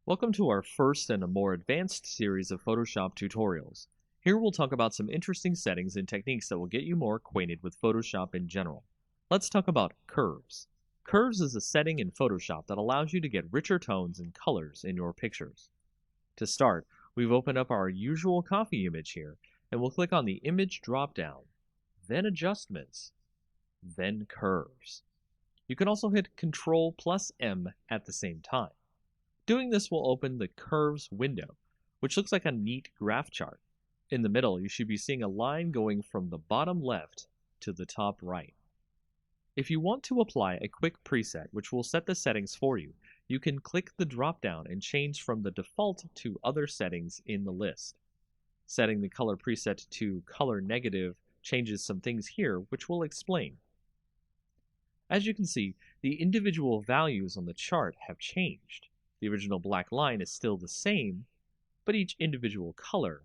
Welcome to our first and a more advanced series of Photoshop tutorials. Here we'll talk about some interesting settings and techniques that will get you more acquainted with Photoshop in general. Let's talk about curves. Curves is a setting in Photoshop that allows you to get richer tones and colors in your pictures. To start, we've opened up our usual coffee image here, and we'll click on the Image drop-down, then Adjustments, then Curves. You can also hit Ctrl+M at the same time. Doing this will open the Curves window, which looks like a neat graph chart. In the middle, you should be seeing a line going from the bottom left to the top right. If you want to apply a quick preset which will set the settings for you, you can click the drop-down and change from the default to other settings in the list. Setting the color preset to color negative changes some things here, which we'll explain. As you can see, the individual values on the chart have changed. The original black line is still the same, but each individual color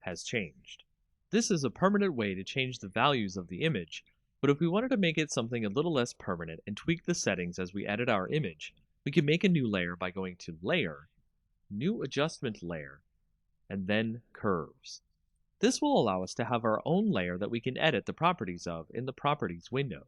has changed. This is a permanent way to change the values of the image, but if we wanted to make it something a little less permanent and tweak the settings as we edit our image, we can make a new layer by going to Layer, New Adjustment Layer, and then Curves. This will allow us to have our own layer that we can edit the properties of in the Properties window.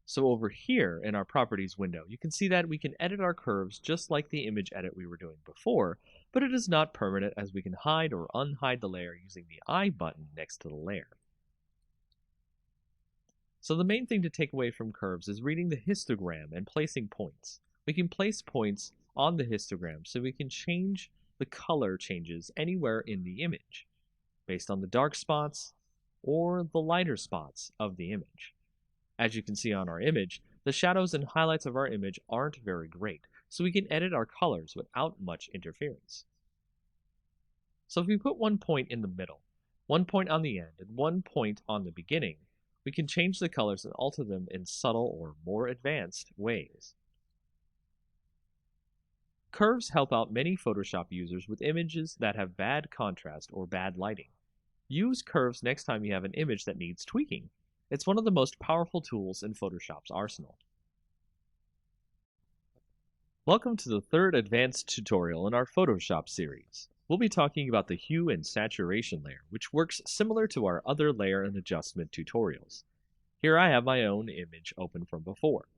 So over here in our Properties window, you can see that we can edit our curves just like the image edit we were doing before, but it is not permanent as we can hide or unhide the layer using the I button next to the layer. So the main thing to take away from curves is reading the histogram and placing points. We can place points on the histogram so we can change the color changes anywhere in the image, based on the dark spots or the lighter spots of the image. As you can see on our image, the shadows and highlights of our image aren't very great, so we can edit our colors without much interference. So if we put one point in the middle, one point on the end, and one point on the beginning, we can change the colors and alter them in subtle or more advanced ways. Curves help out many Photoshop users with images that have bad contrast or bad lighting. Use curves next time you have an image that needs tweaking. It's one of the most powerful tools in Photoshop's arsenal. Welcome to the third advanced tutorial in our Photoshop series. We'll be talking about the hue and saturation layer, which works similar to our other layer and adjustment tutorials. Here I have my own image open from before.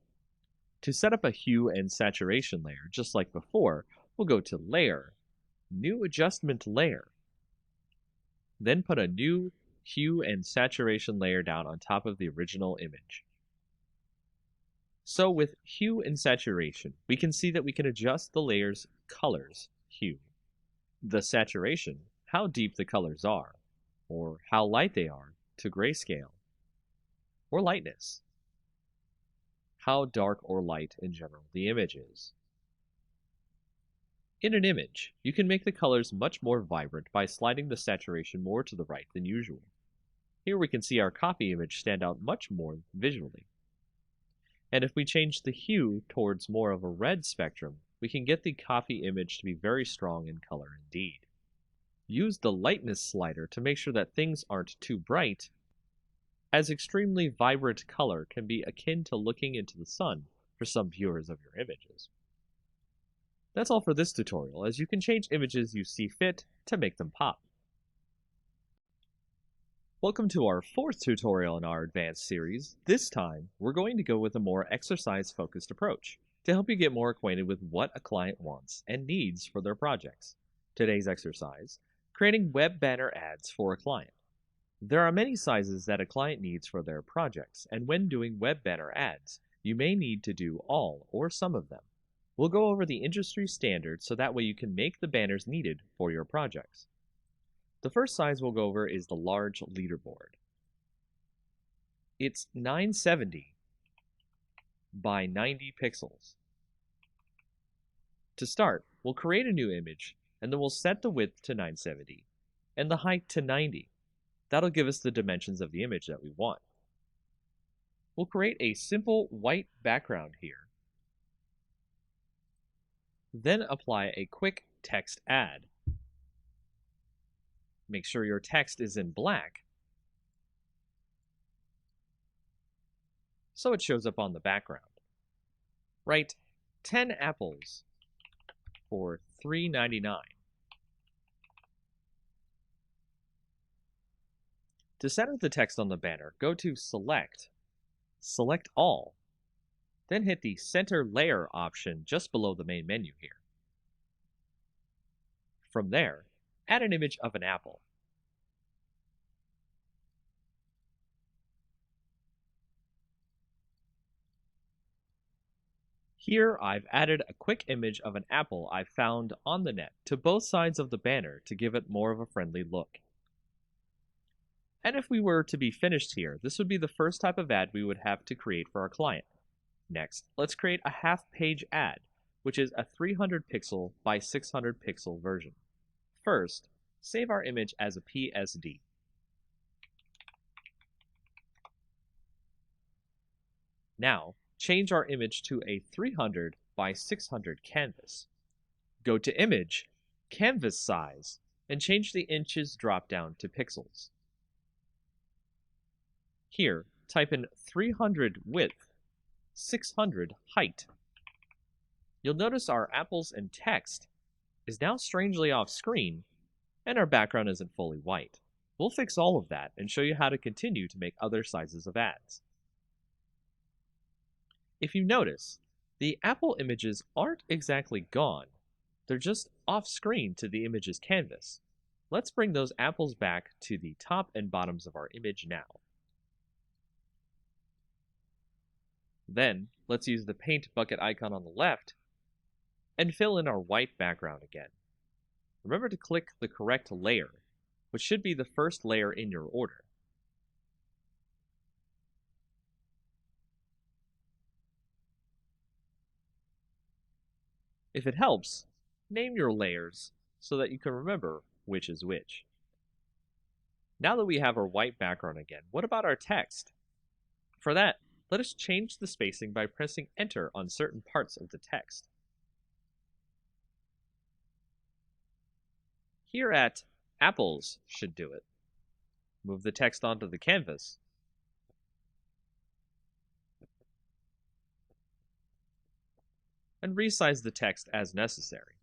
To set up a hue and saturation layer, just like before, we'll go to Layer, New Adjustment Layer, then put a new hue and saturation layer down on top of the original image. So with hue and saturation, we can see that we can adjust the layer's color's hue, the saturation, how deep the colors are, or how light they are, to grayscale, or lightness, how dark or light in general the image is. In an image, you can make the colors much more vibrant by sliding the saturation more to the right than usual. Here we can see our coffee image stand out much more visually. And if we change the hue towards more of a red spectrum, we can get the coffee image to be very strong in color indeed. Use the lightness slider to make sure that things aren't too bright, as extremely vibrant color can be akin to looking into the sun for some viewers of your images. That's all for this tutorial, as you can change images you see fit to make them pop. Welcome to our fourth tutorial in our advanced series. This time, we're going to go with a more exercise-focused approach to help you get more acquainted with what a client wants and needs for their projects. Today's exercise, creating web banner ads for a client. There are many sizes that a client needs for their projects, and when doing web banner ads, you may need to do all or some of them. We'll go over the industry standards so that way you can make the banners needed for your projects. The first size we'll go over is the large leaderboard. It's 970 by 90 pixels. To start, we'll create a new image, and then we'll set the width to 970 and the height to 90. That'll give us the dimensions of the image that we want. We'll create a simple white background here, then apply a quick text add. Make sure your text is in black so it shows up on the background. Write 10 apples for $3.99. To center the text on the banner, go to Select, select All, then hit the Center Layer option just below the main menu here. From there, add an image of an apple. Here I've added a quick image of an apple I found on the net to both sides of the banner to give it more of a friendly look. And if we were to be finished here, this would be the first type of ad we would have to create for our client. Next, let's create a half-page ad, which is a 300 pixel by 600 pixel version. First, save our image as a PSD. Now, change our image to a 300 by 600 canvas. Go to Image, Canvas Size, and change the inches drop-down to pixels. Here, type in 300 width, 600 height. You'll notice our apples and text is now strangely off screen, and our background isn't fully white. We'll fix all of that and show you how to continue to make other sizes of ads. If you notice, the apple images aren't exactly gone. They're just off screen to the image's canvas. Let's bring those apples back to the top and bottoms of our image now. Then, let's use the paint bucket icon on the left and fill in our white background again. Remember to click the correct layer, which should be the first layer in your order. If it helps, name your layers so that you can remember which is which. Now that we have our white background again, what about our text? For that, let us change the spacing by pressing Enter on certain parts of the text. Here at Apples should do it. Move the text onto the canvas. And resize the text as necessary.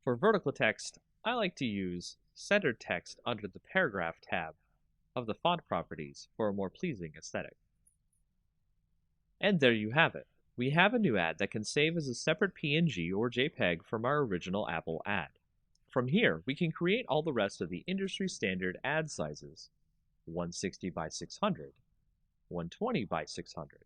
For vertical text, I like to use centered text under the Paragraph tab of the font properties for a more pleasing aesthetic. And there you have it. We have a new ad that can save as a separate PNG or JPEG from our original Apple ad. From here, we can create all the rest of the industry standard ad sizes: 160 by 600, 120 by 600,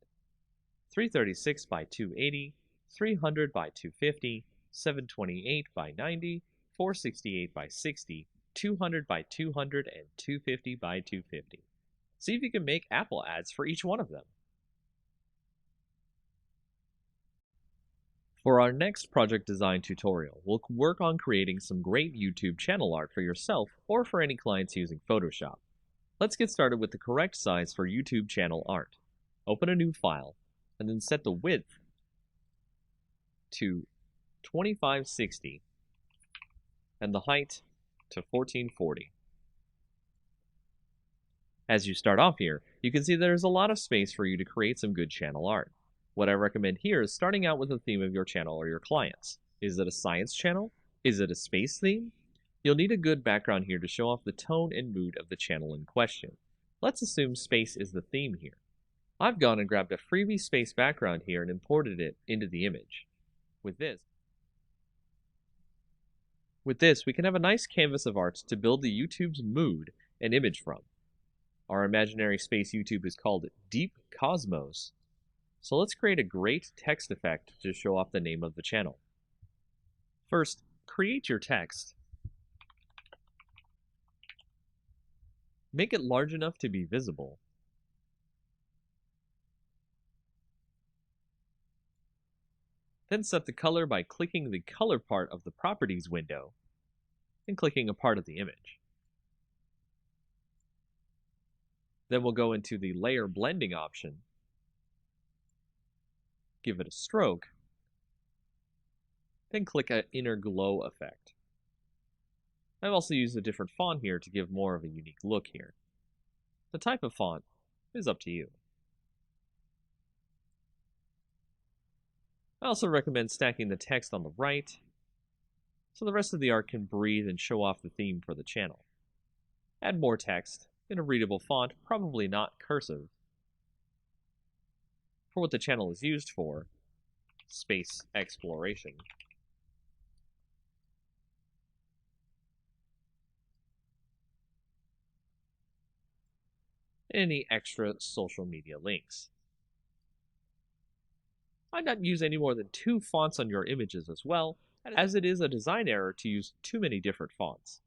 336 by 280, 300 by 250, 728 by 90, 468 by 60, 200 by 200, and 250 by 250. See if you can make Apple ads for each one of them. For our next project design tutorial, we'll work on creating some great YouTube channel art for yourself or for any clients using Photoshop. Let's get started with the correct size for YouTube channel art. Open a new file, and then set the width to 2560 and the height to 1440. As you start off here, you can see there's a lot of space for you to create some good channel art. What I recommend here is starting out with the theme of your channel or your clients. Is it a science channel? Is it a space theme? You'll need a good background here to show off the tone and mood of the channel in question. Let's assume space is the theme here. I've gone and grabbed a freebie space background here and imported it into the image. With this, we can have a nice canvas of art to build the YouTube's mood and image from. Our imaginary space YouTube is called Deep Cosmos. So let's create a great text effect to show off the name of the channel. First, create your text. Make it large enough to be visible. Then set the color by clicking the color part of the properties window and clicking a part of the image. Then we'll go into the layer blending option, give it a stroke, then click an inner glow effect. I've also used a different font here to give more of a unique look here. The type of font is up to you. I also recommend stacking the text on the right, so the rest of the art can breathe and show off the theme for the channel. Add more text in a readable font, probably not cursive, for what the channel is used for, space exploration. Any extra social media links. I'd not use any more than 2 fonts on your images as well, as it is a design error to use too many different fonts.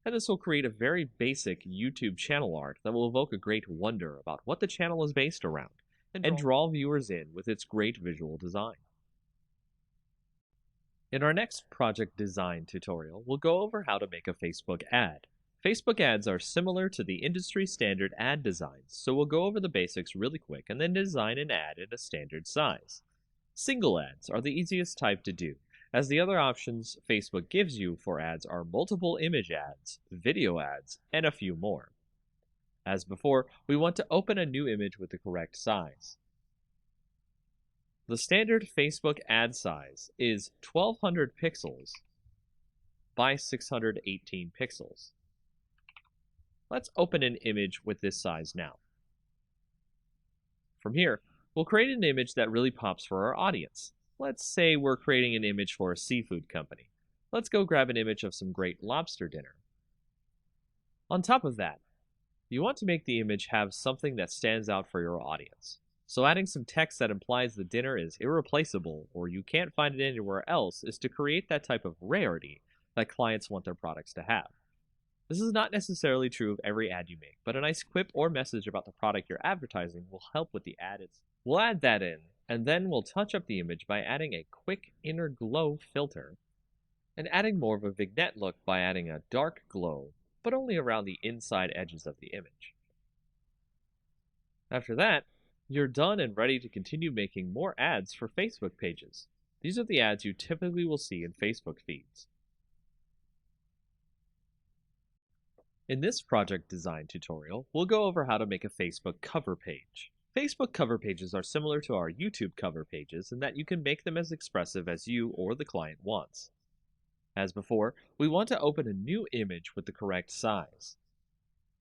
And this will create a very basic YouTube channel art that will evoke a great wonder about what the channel is based around, and draw viewers in with its great visual design. In our next project design tutorial, we'll go over how to make a Facebook ad. Facebook ads are similar to the industry standard ad designs, so we'll go over the basics really quick and then design an ad in a standard size. Single ads are the easiest type to do, as the other options Facebook gives you for ads are multiple image ads, video ads, and a few more. As before, we want to open a new image with the correct size. The standard Facebook ad size is 1200 pixels by 618 pixels. Let's open an image with this size now. From here, we'll create an image that really pops for our audience. Let's say we're creating an image for a seafood company. Let's go grab an image of some great lobster dinner. On top of that, you want to make the image have something that stands out for your audience. So adding some text that implies the dinner is irreplaceable or you can't find it anywhere else is to create that type of rarity that clients want their products to have. This is not necessarily true of every ad you make, but a nice quip or message about the product you're advertising will help with the ad. We'll add that in, and then we'll touch up the image by adding a quick inner glow filter, and adding more of a vignette look by adding a dark glow, but only around the inside edges of the image. After that, you're done and ready to continue making more ads for Facebook pages. These are the ads you typically will see in Facebook feeds. In this project design tutorial, we'll go over how to make a Facebook cover page. Facebook cover pages are similar to our YouTube cover pages in that you can make them as expressive as you or the client wants. As before, we want to open a new image with the correct size.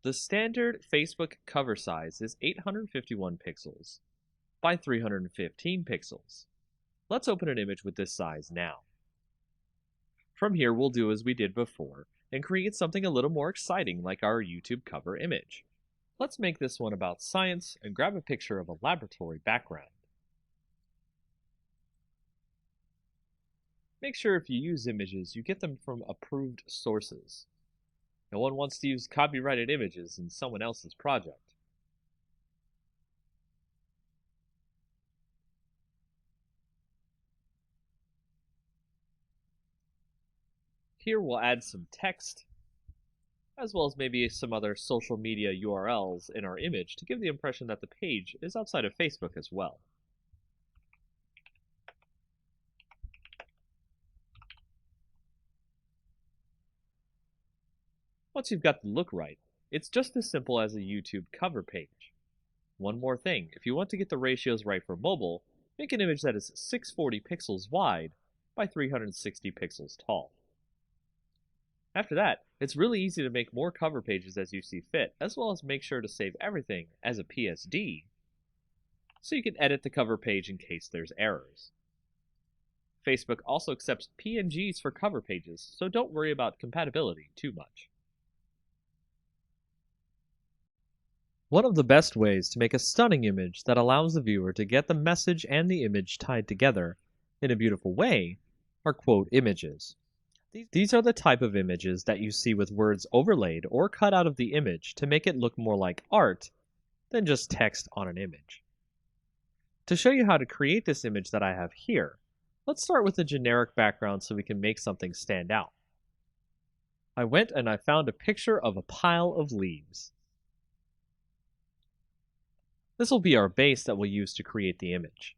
The standard Facebook cover size is 851 pixels by 315 pixels. Let's open an image with this size now. From here, we'll do as we did before and create something a little more exciting like our YouTube cover image. Let's make this one about science and grab a picture of a laboratory background. Make sure if you use images, you get them from approved sources. No one wants to use copyrighted images in someone else's project. Here we'll add some text, as well as maybe some other social media URLs in our image to give the impression that the page is outside of Facebook as well. Once you've got the look right, it's just as simple as a YouTube cover page. One more thing, if you want to get the ratios right for mobile, make an image that is 640 pixels wide by 360 pixels tall. After that, it's really easy to make more cover pages as you see fit, as well as make sure to save everything as a PSD, so you can edit the cover page in case there's errors. Facebook also accepts PNGs for cover pages, so don't worry about compatibility too much. One of the best ways to make a stunning image that allows the viewer to get the message and the image tied together in a beautiful way are quote images. These are the type of images that you see with words overlaid or cut out of the image to make it look more like art than just text on an image. To show you how to create this image that I have here, let's start with a generic background so we can make something stand out. I went and I found a picture of a pile of leaves. This will be our base that we'll use to create the image.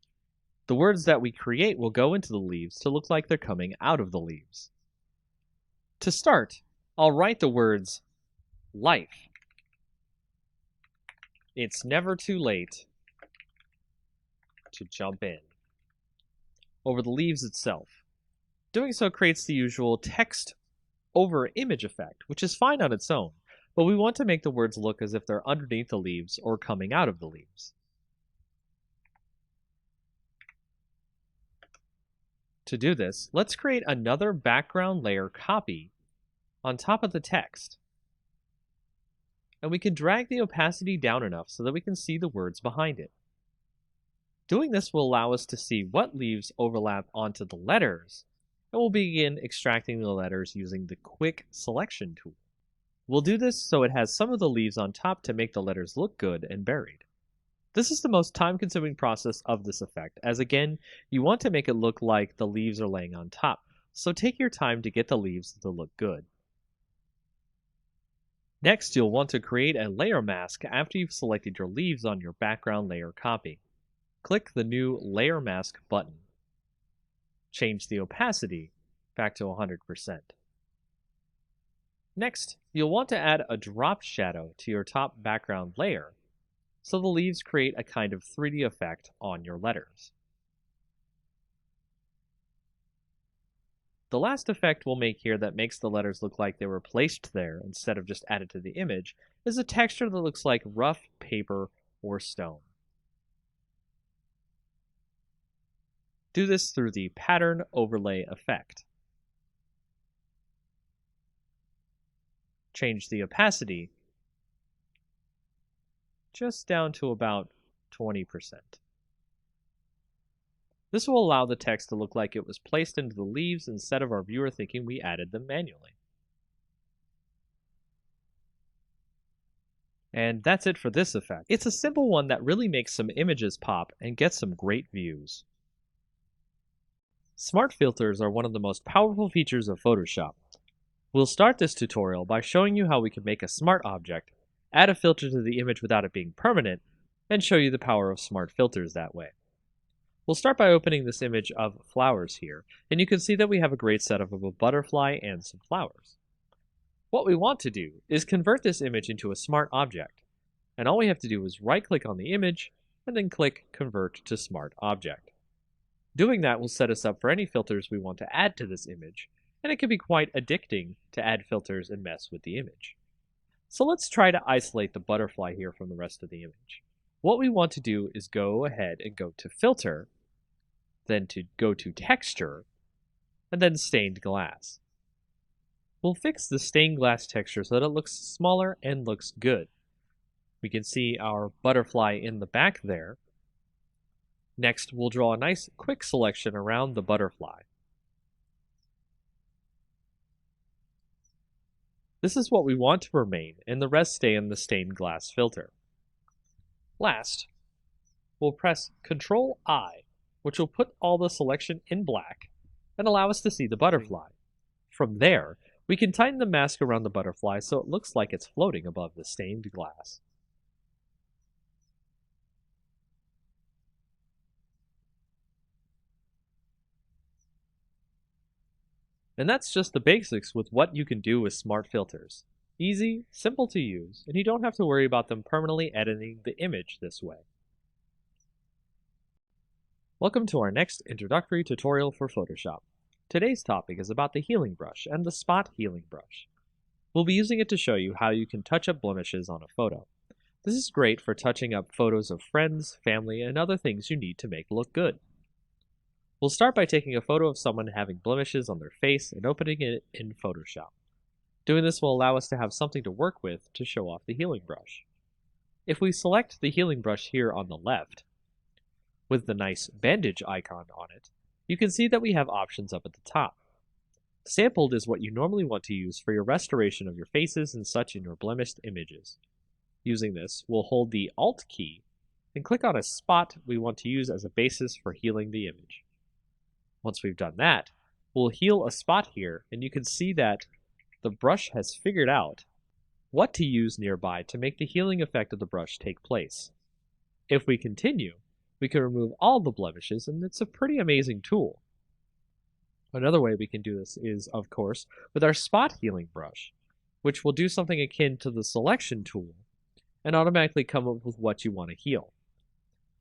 The words that we create will go into the leaves to look like they're coming out of the leaves. To start, I'll write the words life. It's never too late to jump in. over the leaves itself. Doing so creates the usual text over image effect, which is fine on its own, but we want to make the words look as if they're underneath the leaves or coming out of the leaves. To do this, let's create another background layer copy on top of the text. And we can drag the opacity down enough so that we can see the words behind it. Doing this will allow us to see what leaves overlap onto the letters, and we'll begin extracting the letters using the Quick Selection tool. We'll do this so it has some of the leaves on top to make the letters look good and buried. This is the most time-consuming process of this effect, as again, you want to make it look like the leaves are laying on top, so take your time to get the leaves to look good. Next, you'll want to create a layer mask after you've selected your leaves on your background layer copy. Click the new Layer Mask button. Change the opacity back to 100%. Next, you'll want to add a drop shadow to your top background layer, so the leaves create a kind of 3D effect on your letters. The last effect we'll make here that makes the letters look like they were placed there instead of just added to the image is a texture that looks like rough paper or stone. Do this through the Pattern Overlay effect. Change the opacity just down to about 20%. This will allow the text to look like it was placed into the leaves instead of our viewer thinking we added them manually. And that's it for this effect. It's a simple one that really makes some images pop and gets some great views. Smart filters are one of the most powerful features of Photoshop. We'll start this tutorial by showing you how we can make a smart object, add a filter to the image without it being permanent, and show you the power of smart filters that way. We'll start by opening this image of flowers here, and you can see that we have a great setup of a butterfly and some flowers. What we want to do is convert this image into a smart object, and all we have to do is right-click on the image and then click Convert to Smart Object. Doing that will set us up for any filters we want to add to this image, and it can be quite addicting to add filters and mess with the image. So let's try to isolate the butterfly here from the rest of the image. What we want to do is go ahead and go to Filter, then to go to Texture, and then Stained Glass. We'll fix the stained glass texture so that it looks smaller and looks good. We can see our butterfly in the back there. Next, we'll draw a nice quick selection around the butterfly. This is what we want to remain, and the rest stay in the stained glass filter. Last, we'll press Ctrl-I, which will put all the selection in black and allow us to see the butterfly. From there, we can tighten the mask around the butterfly so it looks like it's floating above the stained glass. And that's just the basics with what you can do with smart filters. Easy, simple to use, and you don't have to worry about them permanently editing the image this way. Welcome to our next introductory tutorial for Photoshop. Today's topic is about the healing brush and the spot healing brush. We'll be using it to show you how you can touch up blemishes on a photo. This is great for touching up photos of friends, family, and other things you need to make look good. We'll start by taking a photo of someone having blemishes on their face and opening it in Photoshop. Doing this will allow us to have something to work with to show off the healing brush. If we select the healing brush here on the left, with the nice bandage icon on it, you can see that we have options up at the top. Sampled is what you normally want to use for your restoration of your faces and such in your blemished images. Using this, we'll hold the Alt key and click on a spot we want to use as a basis for healing the image. Once we've done that, we'll heal a spot here, and you can see that the brush has figured out what to use nearby to make the healing effect of the brush take place. If we continue, we can remove all the blemishes, and it's a pretty amazing tool. Another way we can do this is, of course, with our spot healing brush, which will do something akin to the selection tool and automatically come up with what you want to heal.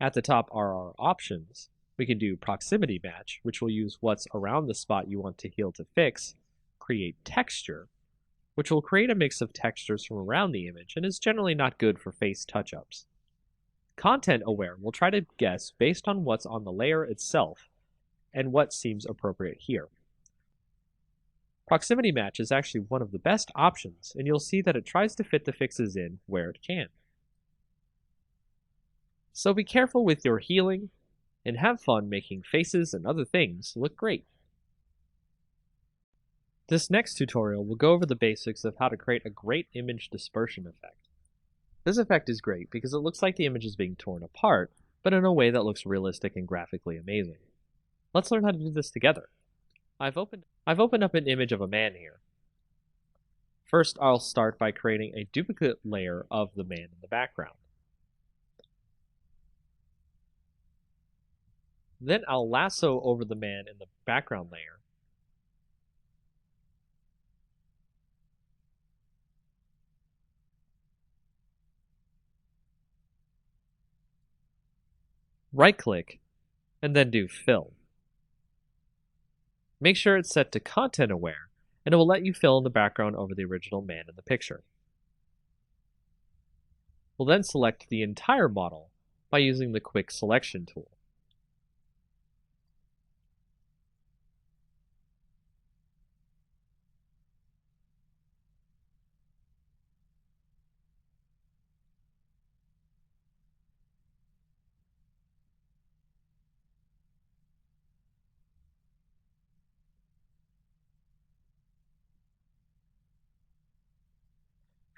At the top are our options, We can do proximity match, which will use what's around the spot you want to heal to fix, create texture, which will create a mix of textures from around the image and is generally not good for face touch-ups. Content aware will try to guess based on what's on the layer itself and what seems appropriate here. Proximity match is actually one of the best options, and you'll see that it tries to fit the fixes in where it can. So be careful with your healing, and have fun making faces and other things look great. This next tutorial will go over the basics of how to create a great image dispersion effect. This effect is great because it looks like the image is being torn apart, but in a way that looks realistic and graphically amazing. Let's learn how to do this together. I've opened up an image of a man here. First, I'll start by creating a duplicate layer of the man in the background. Then I'll lasso over the man in the background layer. Right-click, and then do Fill. Make sure it's set to Content Aware, and it will let you fill in the background over the original man in the picture. We'll then select the entire model by using the Quick Selection tool.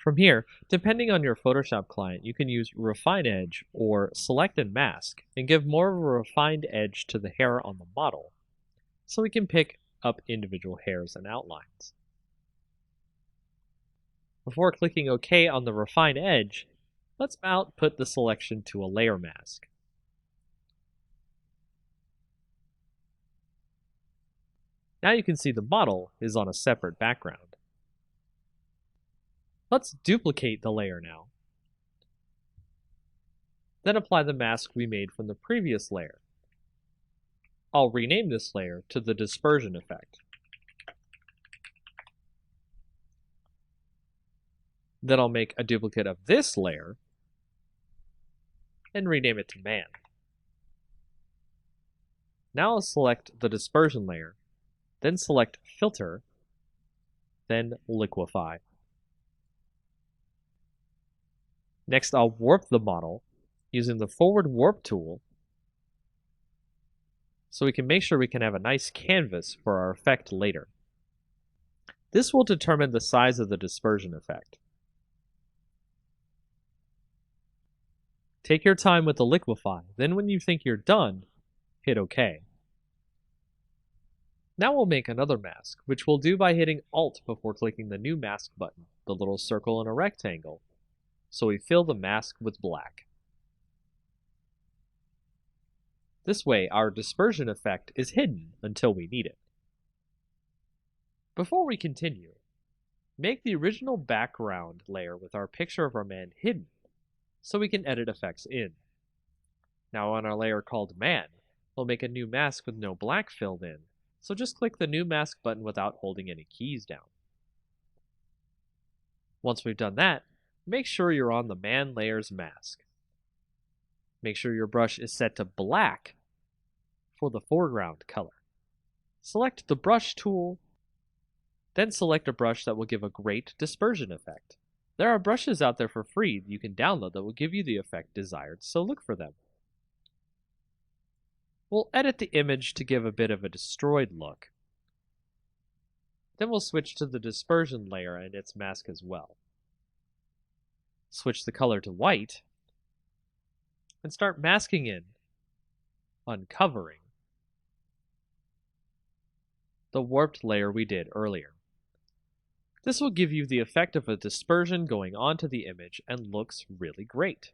From here, depending on your Photoshop client, you can use Refine Edge or Select and Mask and give more of a refined edge to the hair on the model, so we can pick up individual hairs and outlines. Before clicking OK on the Refine Edge, let's output the selection to a layer mask. Now you can see the model is on a separate background. Let's duplicate the layer now. Then apply the mask we made from the previous layer. I'll rename this layer to the dispersion effect. Then I'll make a duplicate of this layer and rename it to man. Now I'll select the dispersion layer, then select filter, then liquefy. Next, I'll warp the model using the forward warp tool so we can make sure we can have a nice canvas for our effect later. This will determine the size of the dispersion effect. Take your time with the liquefy, then when you think you're done, hit OK. Now we'll make another mask, which we'll do by hitting Alt before clicking the new mask button, the little circle and a rectangle, so we fill the mask with black. This way, our dispersion effect is hidden until we need it. Before we continue, make the original background layer with our picture of our man hidden, so we can edit effects in. Now on our layer called Man, we'll make a new mask with no black filled in, so just click the new mask button without holding any keys down. Once we've done that, make sure you're on the Man layer's mask. Make sure your brush is set to black for the foreground color. Select the brush tool, then select a brush that will give a great dispersion effect. There are brushes out there for free that you can download that will give you the effect desired, so look for them. We'll edit the image to give a bit of a destroyed look. Then we'll switch to the dispersion layer and its mask as well. Switch the color to white, and start masking in, uncovering, the warped layer we did earlier. This will give you the effect of a dispersion going onto the image and looks really great.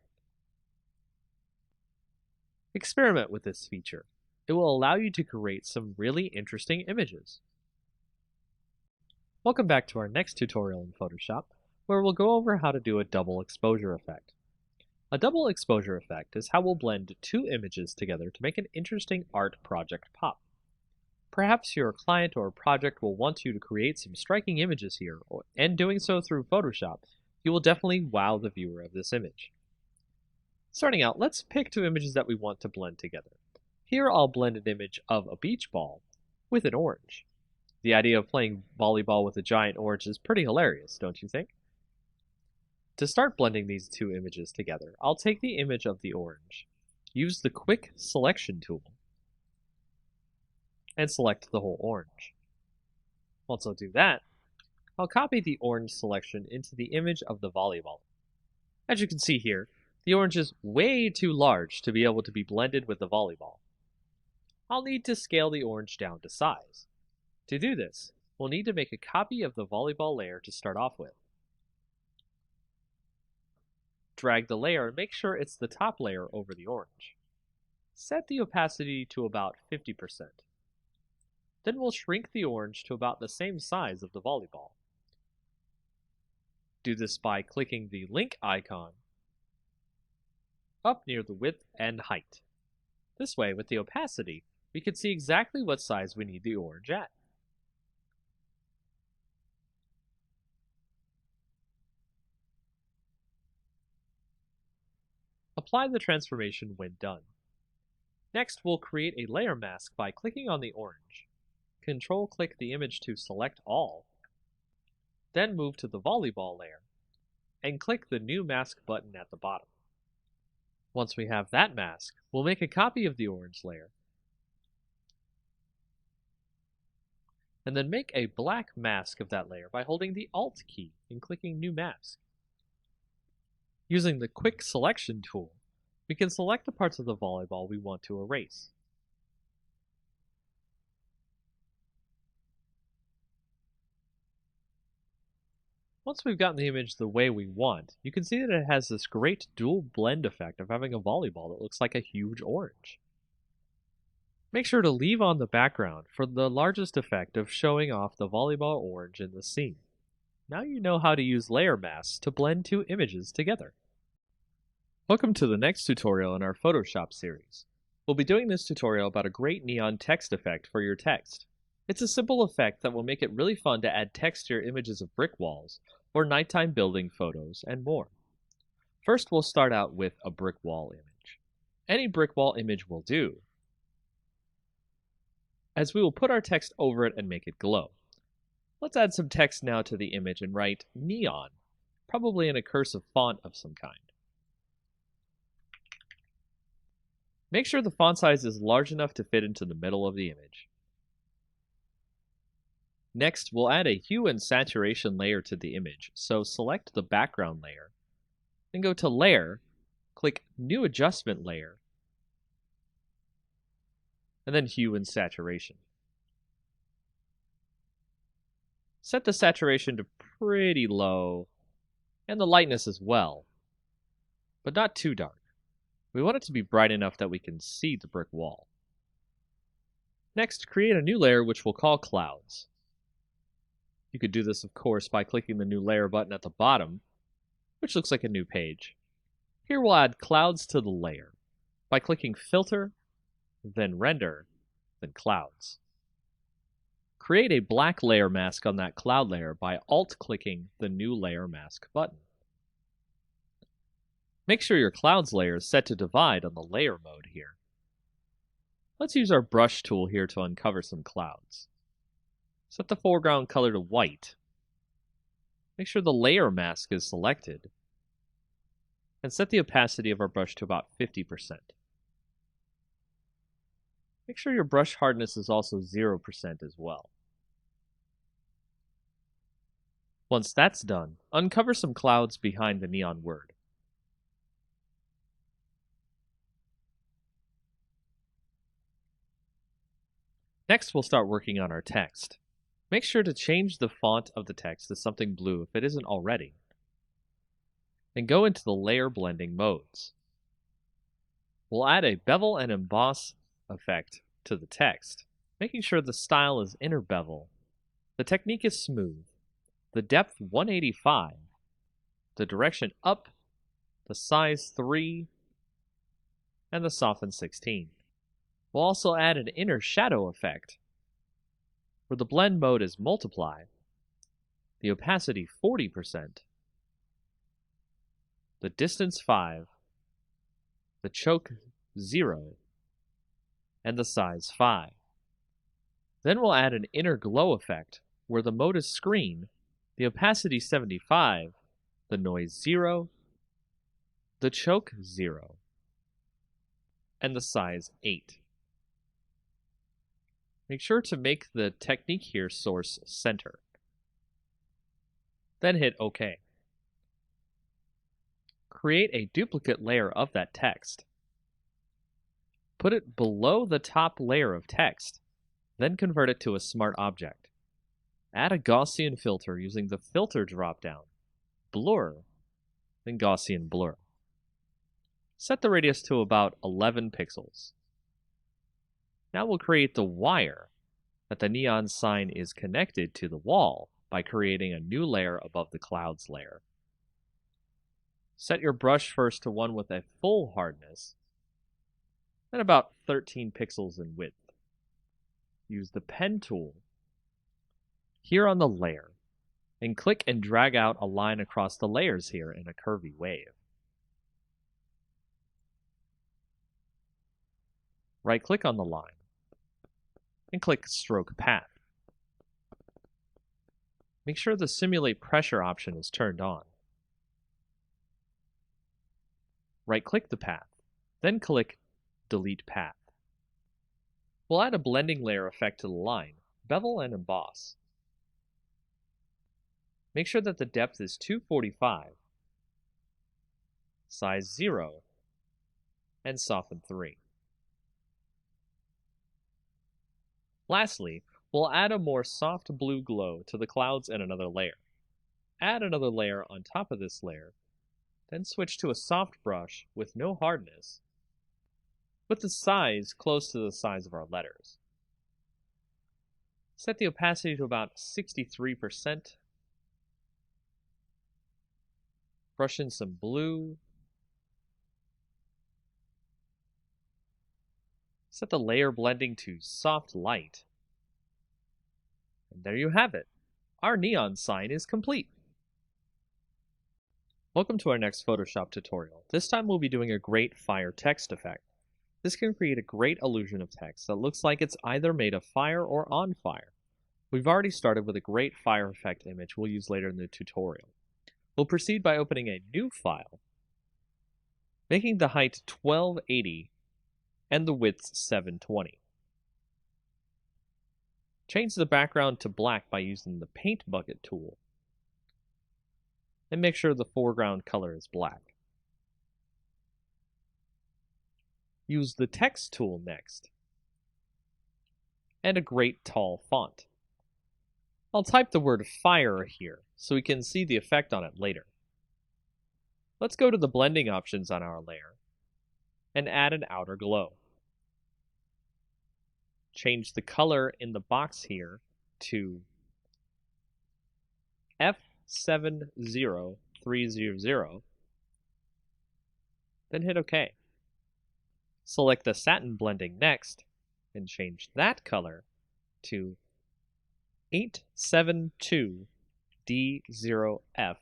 Experiment with this feature. It will allow you to create some really interesting images. Welcome back to our next tutorial in Photoshop, where we'll go over how to do a double exposure effect. A double exposure effect is how we'll blend two images together to make an interesting art project pop. Perhaps your client or project will want you to create some striking images here, and doing so through Photoshop, you will definitely wow the viewer of this image. Starting out, let's pick two images that we want to blend together. Here I'll blend an image of a beach ball with an orange. The idea of playing volleyball with a giant orange is pretty hilarious, don't you think? To start blending these two images together, I'll take the image of the orange, use the Quick Selection tool, and select the whole orange. Once I'll do that, I'll copy the orange selection into the image of the volleyball. As you can see here, the orange is way too large to be able to be blended with the volleyball. I'll need to scale the orange down to size. To do this, we'll need to make a copy of the volleyball layer to start off with. Drag the layer and make sure it's the top layer over the orange. Set the opacity to about 50%. Then we'll shrink the orange to about the same size of the volleyball. Do this by clicking the link icon up near the width and height. This way, with the opacity, we can see exactly what size we need the orange at. Apply the transformation when done. Next, we'll create a layer mask by clicking on the orange. Control-click the image to select all. Then move to the volleyball layer and click the New Mask button at the bottom. Once we have that mask, we'll make a copy of the orange layer and then make a black mask of that layer by holding the Alt key and clicking New Mask. Using the Quick Selection tool, we can select the parts of the volleyball we want to erase. Once we've gotten the image the way we want, you can see that it has this great dual blend effect of having a volleyball that looks like a huge orange. Make sure to leave on the background for the largest effect of showing off the volleyball orange in the scene. Now you know how to use layer masks to blend two images together. Welcome to the next tutorial in our Photoshop series. We'll be doing this tutorial about a great neon text effect for your text. It's a simple effect that will make it really fun to add text to your images of brick walls, or nighttime building photos, and more. First, we'll start out with a brick wall image. Any brick wall image will do, as we will put our text over it and make it glow. Let's add some text now to the image and write neon, probably in a cursive font of some kind. Make sure the font size is large enough to fit into the middle of the image. Next, we'll add a hue and saturation layer to the image, so select the background layer, then go to Layer, click New Adjustment Layer, and then Hue and Saturation. Set the saturation to pretty low, and the lightness as well, but not too dark. We want it to be bright enough that we can see the brick wall. Next, create a new layer which we'll call Clouds. You could do this, of course, by clicking the New Layer button at the bottom, which looks like a new page. Here we'll add clouds to the layer by clicking Filter, then Render, then Clouds. Create a black layer mask on that cloud layer by Alt-clicking the New Layer Mask button. Make sure your clouds layer is set to divide on the layer mode here. Let's use our brush tool here to uncover some clouds. Set the foreground color to white. Make sure the layer mask is selected. And set the opacity of our brush to about 50%. Make sure your brush hardness is also 0% as well. Once that's done, uncover some clouds behind the neon word. Next, we'll start working on our text. Make sure to change the font of the text to something blue if it isn't already, and go into the layer blending modes. We'll add a bevel and emboss effect to the text, making sure the style is inner bevel, the technique is smooth, the depth 185, the direction up, the size 3, and the soften 16. We'll also add an inner shadow effect, where the blend mode is multiply, the opacity 40%, the distance 5, the choke 0, and the size 5. Then we'll add an inner glow effect, where the mode is screen, the opacity 75, the noise 0, the choke 0, and the size 8. Make sure to make the Technique here source center. Then hit OK. Create a duplicate layer of that text. Put it below the top layer of text, then convert it to a smart object. Add a Gaussian filter using the Filter dropdown, Blur, then Gaussian Blur. Set the radius to about 11 pixels. Now we'll create the wire that the neon sign is connected to the wall by creating a new layer above the clouds layer. Set your brush first to one with a full hardness, then about 13 pixels in width. Use the pen tool here on the layer and click and drag out a line across the layers here in a curvy wave. Right-click on the line and click Stroke Path. Make sure the Simulate Pressure option is turned on. Right-click the path, then click Delete Path. We'll add a blending layer effect to the line, bevel and emboss. Make sure that the depth is 245, size 0, and soften 3. Lastly, we'll add a more soft blue glow to the clouds and another layer. Add another layer on top of this layer, then switch to a soft brush with no hardness, with the size close to the size of our letters. Set the opacity to about 63%. Brush in some blue. Set the layer blending to soft light. And there you have it. Our neon sign is complete. Welcome to our next Photoshop tutorial. This time we'll be doing a great fire text effect. This can create a great illusion of text that looks like it's either made of fire or on fire. We've already started with a great fire effect image we'll use later in the tutorial. We'll proceed by opening a new file, making the height 1280 and the width 720. Change the background to black by using the Paint Bucket tool, and make sure the foreground color is black. Use the Text tool next, and a great tall font. I'll type the word fire here so we can see the effect on it later. Let's go to the blending options on our layer and add an outer glow. Change the color in the box here to F70300, then hit OK. Select the satin blending next and change that color to 872D0F,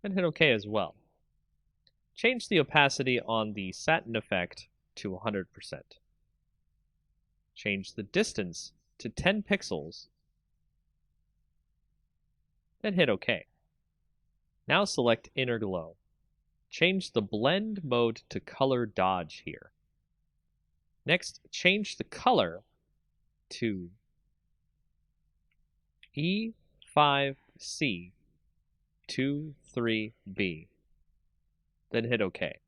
and hit OK as well. Change the opacity on the satin effect to 100%. Change the distance to 10 pixels, then hit OK. Now select Inner Glow. Change the blend mode to Color Dodge here. Next, change the color to E5C23B, then hit OK.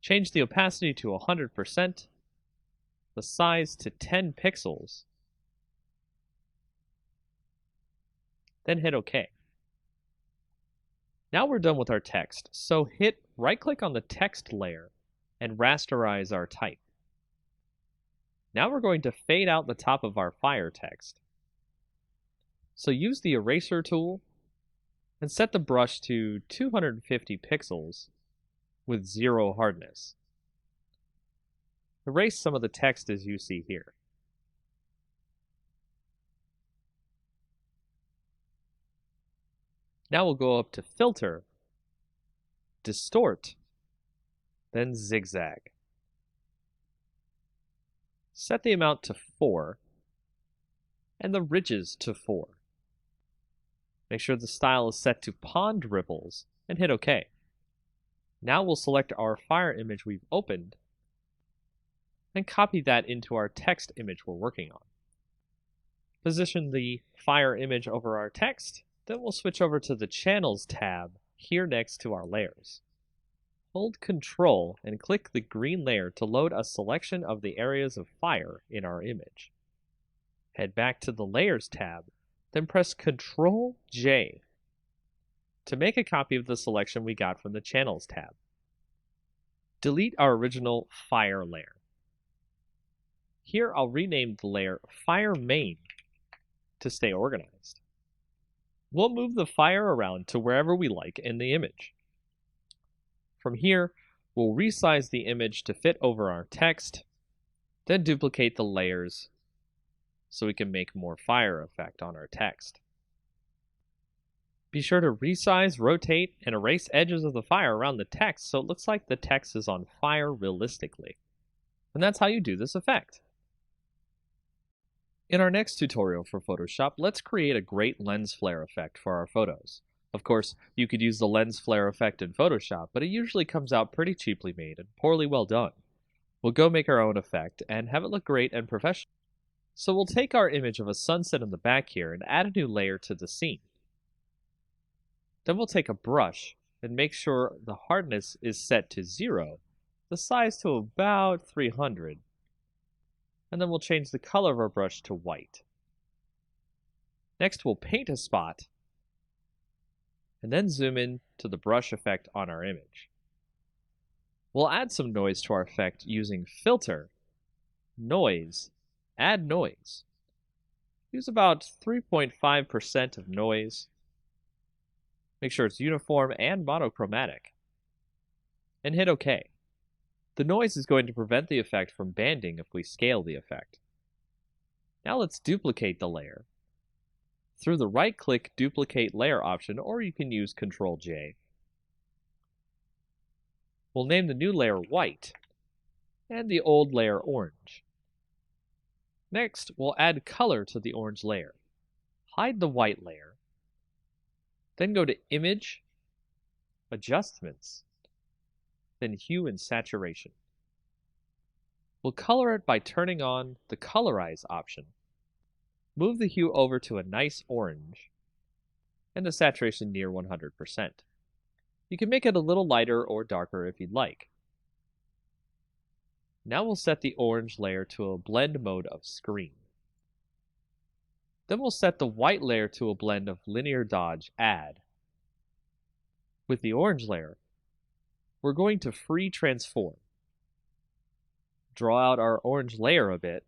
Change the opacity to 100%, the size to 10 pixels, then hit OK. Now we're done with our text, so hit right-click on the text layer and rasterize our type. Now we're going to fade out the top of our fire text. So use the eraser tool and set the brush to 250 pixels with 0 hardness. Erase some of the text as you see here. Now we'll go up to Filter, Distort, then Zigzag. Set the amount to 4 and the ridges to 4. Make sure the style is set to Pond Ripples and hit OK. Now we'll select our fire image we've opened and copy that into our text image we're working on. Position the fire image over our text, then we'll switch over to the Channels tab here next to our layers. Hold Ctrl and click the green layer to load a selection of the areas of fire in our image. Head back to the Layers tab, then press Ctrl J to make a copy of the selection we got from the Channels tab. Delete our original fire layer. Here I'll rename the layer Fire Main to stay organized. We'll move the fire around to wherever we like in the image. From here, we'll resize the image to fit over our text, then duplicate the layers so we can make more fire effect on our text. Be sure to resize, rotate, and erase edges of the fire around the text so it looks like the text is on fire realistically. And that's how you do this effect. In our next tutorial for Photoshop, let's create a great lens flare effect for our photos. Of course, you could use the lens flare effect in Photoshop, but it usually comes out pretty cheaply made and poorly well done. We'll go make our own effect and have it look great and professional. So we'll take our image of a sunset in the back here and add a new layer to the scene. Then we'll take a brush and make sure the hardness is set to 0, the size to about 300. And then we'll change the color of our brush to white. Next, we'll paint a spot, and then zoom in to the brush effect on our image. We'll add some noise to our effect using Filter, Noise, Add Noise. Use about 3.5% of noise. Make sure it's uniform and monochromatic. And hit OK. The noise is going to prevent the effect from banding if we scale the effect. Now let's duplicate the layer. Through the right-click Duplicate Layer option, or you can use Ctrl J. We'll name the new layer White, and the old layer Orange. Next, we'll add color to the orange layer. Hide the white layer. Then go to Image, Adjustments, then Hue and Saturation. We'll color it by turning on the Colorize option. Move the hue over to a nice orange, and the saturation near 100%. You can make it a little lighter or darker if you'd like. Now we'll set the orange layer to a blend mode of screen. Then we'll set the white layer to a blend of linear dodge add. With the orange layer, we're going to free transform. Draw out our orange layer a bit,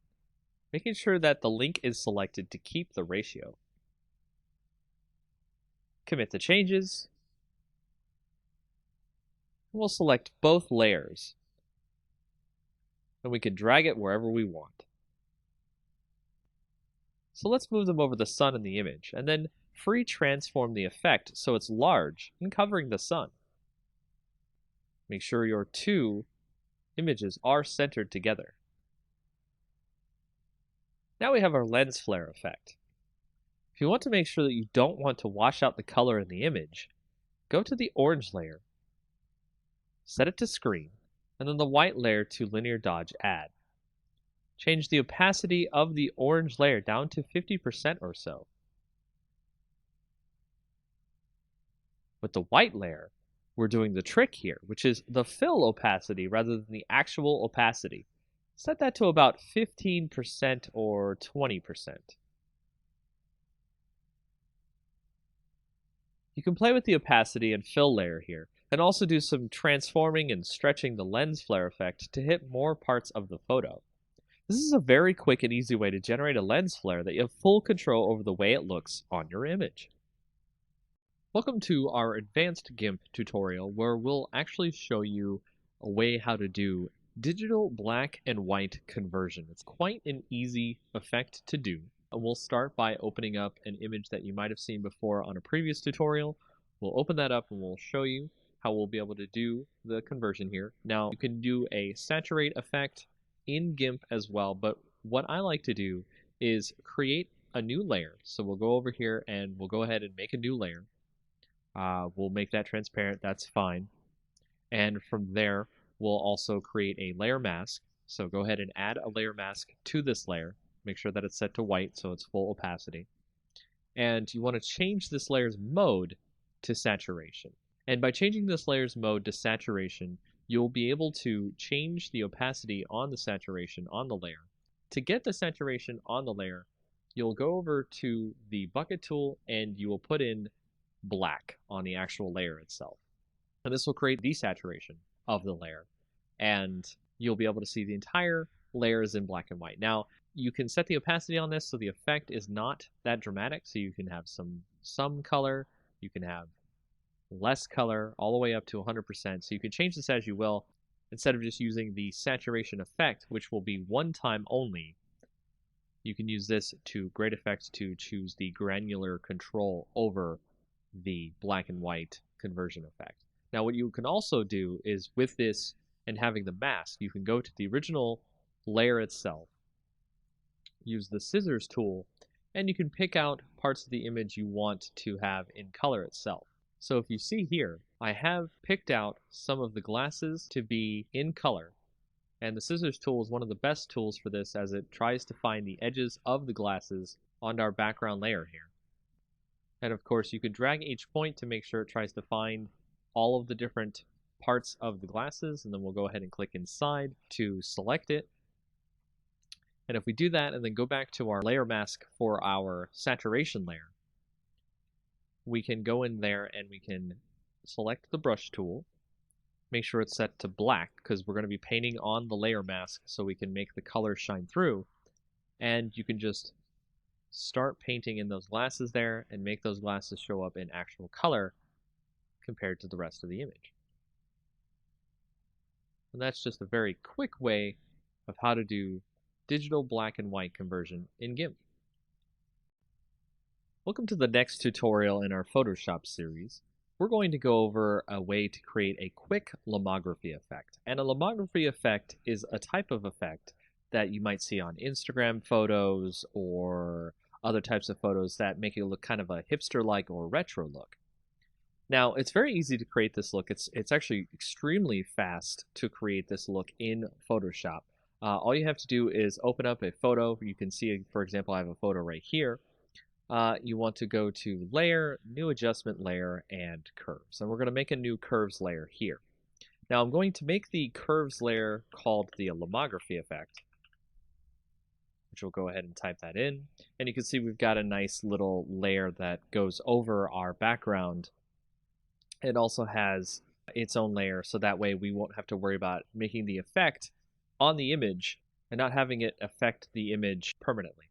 making sure that the link is selected to keep the ratio. Commit the changes. We'll select both layers, and we can drag it wherever we want. So let's move them over the sun in the image, and then free transform the effect so it's large and covering the sun. Make sure your two images are centered together. Now we have our lens flare effect. If you want to make sure that you don't want to wash out the color in the image, go to the orange layer, set it to screen, and then the white layer to linear dodge add. Change the opacity of the orange layer down to 50% or so. With the white layer, we're doing the trick here, which is the fill opacity rather than the actual opacity. Set that to about 15% or 20%. You can play with the opacity and fill layer here, and also do some transforming and stretching the lens flare effect to hit more parts of the photo. This is a very quick and easy way to generate a lens flare that you have full control over the way it looks on your image. Welcome to our advanced GIMP tutorial where we'll actually show you a way how to do digital black and white conversion. It's quite an easy effect to do. And we'll start by opening up an image that you might have seen before on a previous tutorial. We'll open that up and we'll show you how we'll be able to do the conversion here. Now you can do a saturate effect in GIMP as well, but what I like to do is create a new layer. So we'll go over here and we'll go ahead and make a new layer. We'll make that transparent, that's fine. And from there, we'll also create a layer mask. So go ahead and add a layer mask to this layer. Make sure that it's set to white so it's full opacity. And you want to change this layer's mode to saturation. And by changing this layer's mode to saturation, you'll be able to change the opacity on the saturation on the layer. To get the saturation on the layer, you'll go over to the bucket tool and you will put in black on the actual layer itself. And this will create desaturation of the layer. And you'll be able to see the entire layer is in black and white. Now, you can set the opacity on this so the effect is not that dramatic. So you can have some color, you can have less color, all the way up to 100%. So you can change this as you will, instead of just using the saturation effect, which will be one time only. You can use this to great effect to choose the granular control over the black and white conversion effect. Now what you can also do is with this and having the mask, you can go to the original layer itself, use the scissors tool, and you can pick out parts of the image you want to have in color itself. So if you see here, I have picked out some of the glasses to be in color, and the scissors tool is one of the best tools for this as it tries to find the edges of the glasses on our background layer here. And of course, you can drag each point to make sure it tries to find all of the different parts of the glasses, and then we'll go ahead and click inside to select it. And if we do that and then go back to our layer mask for our saturation layer, we can go in there and we can select the brush tool, make sure it's set to black because we're going to be painting on the layer mask so we can make the color shine through. And you can just start painting in those glasses there and make those glasses show up in actual color compared to the rest of the image. And that's just a very quick way of how to do digital black and white conversion in GIMP. Welcome to the next tutorial in our Photoshop series. We're going to go over a way to create a quick lomography effect. And a lomography effect is a type of effect that you might see on Instagram photos or other types of photos that make it look kind of a hipster-like or retro look. Now, it's very easy to create this look. It's actually extremely fast to create this look in Photoshop. All you have to do is open up a photo. You can see, for example, I have a photo right here. You want to go to Layer, New Adjustment Layer, and Curves. And we're going to make a new Curves layer here. Now, I'm going to make the Curves layer called the lomography effect, which we'll go ahead and type that in. And you can see we've got a nice little layer that goes over our background. It also has its own layer, so that way we won't have to worry about making the effect on the image and not having it affect the image permanently.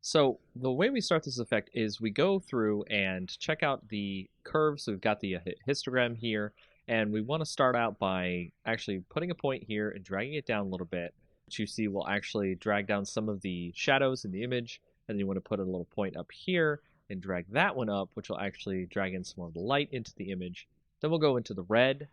So the way we start this effect is we go through and check out the curves. So we've got the histogram here, and we want to start out by actually putting a point here and dragging it down a little bit, which you see will actually drag down some of the shadows in the image. And then you want to put a little point up here and drag that one up, which will actually drag in some more light into the image. Then we'll go into the red,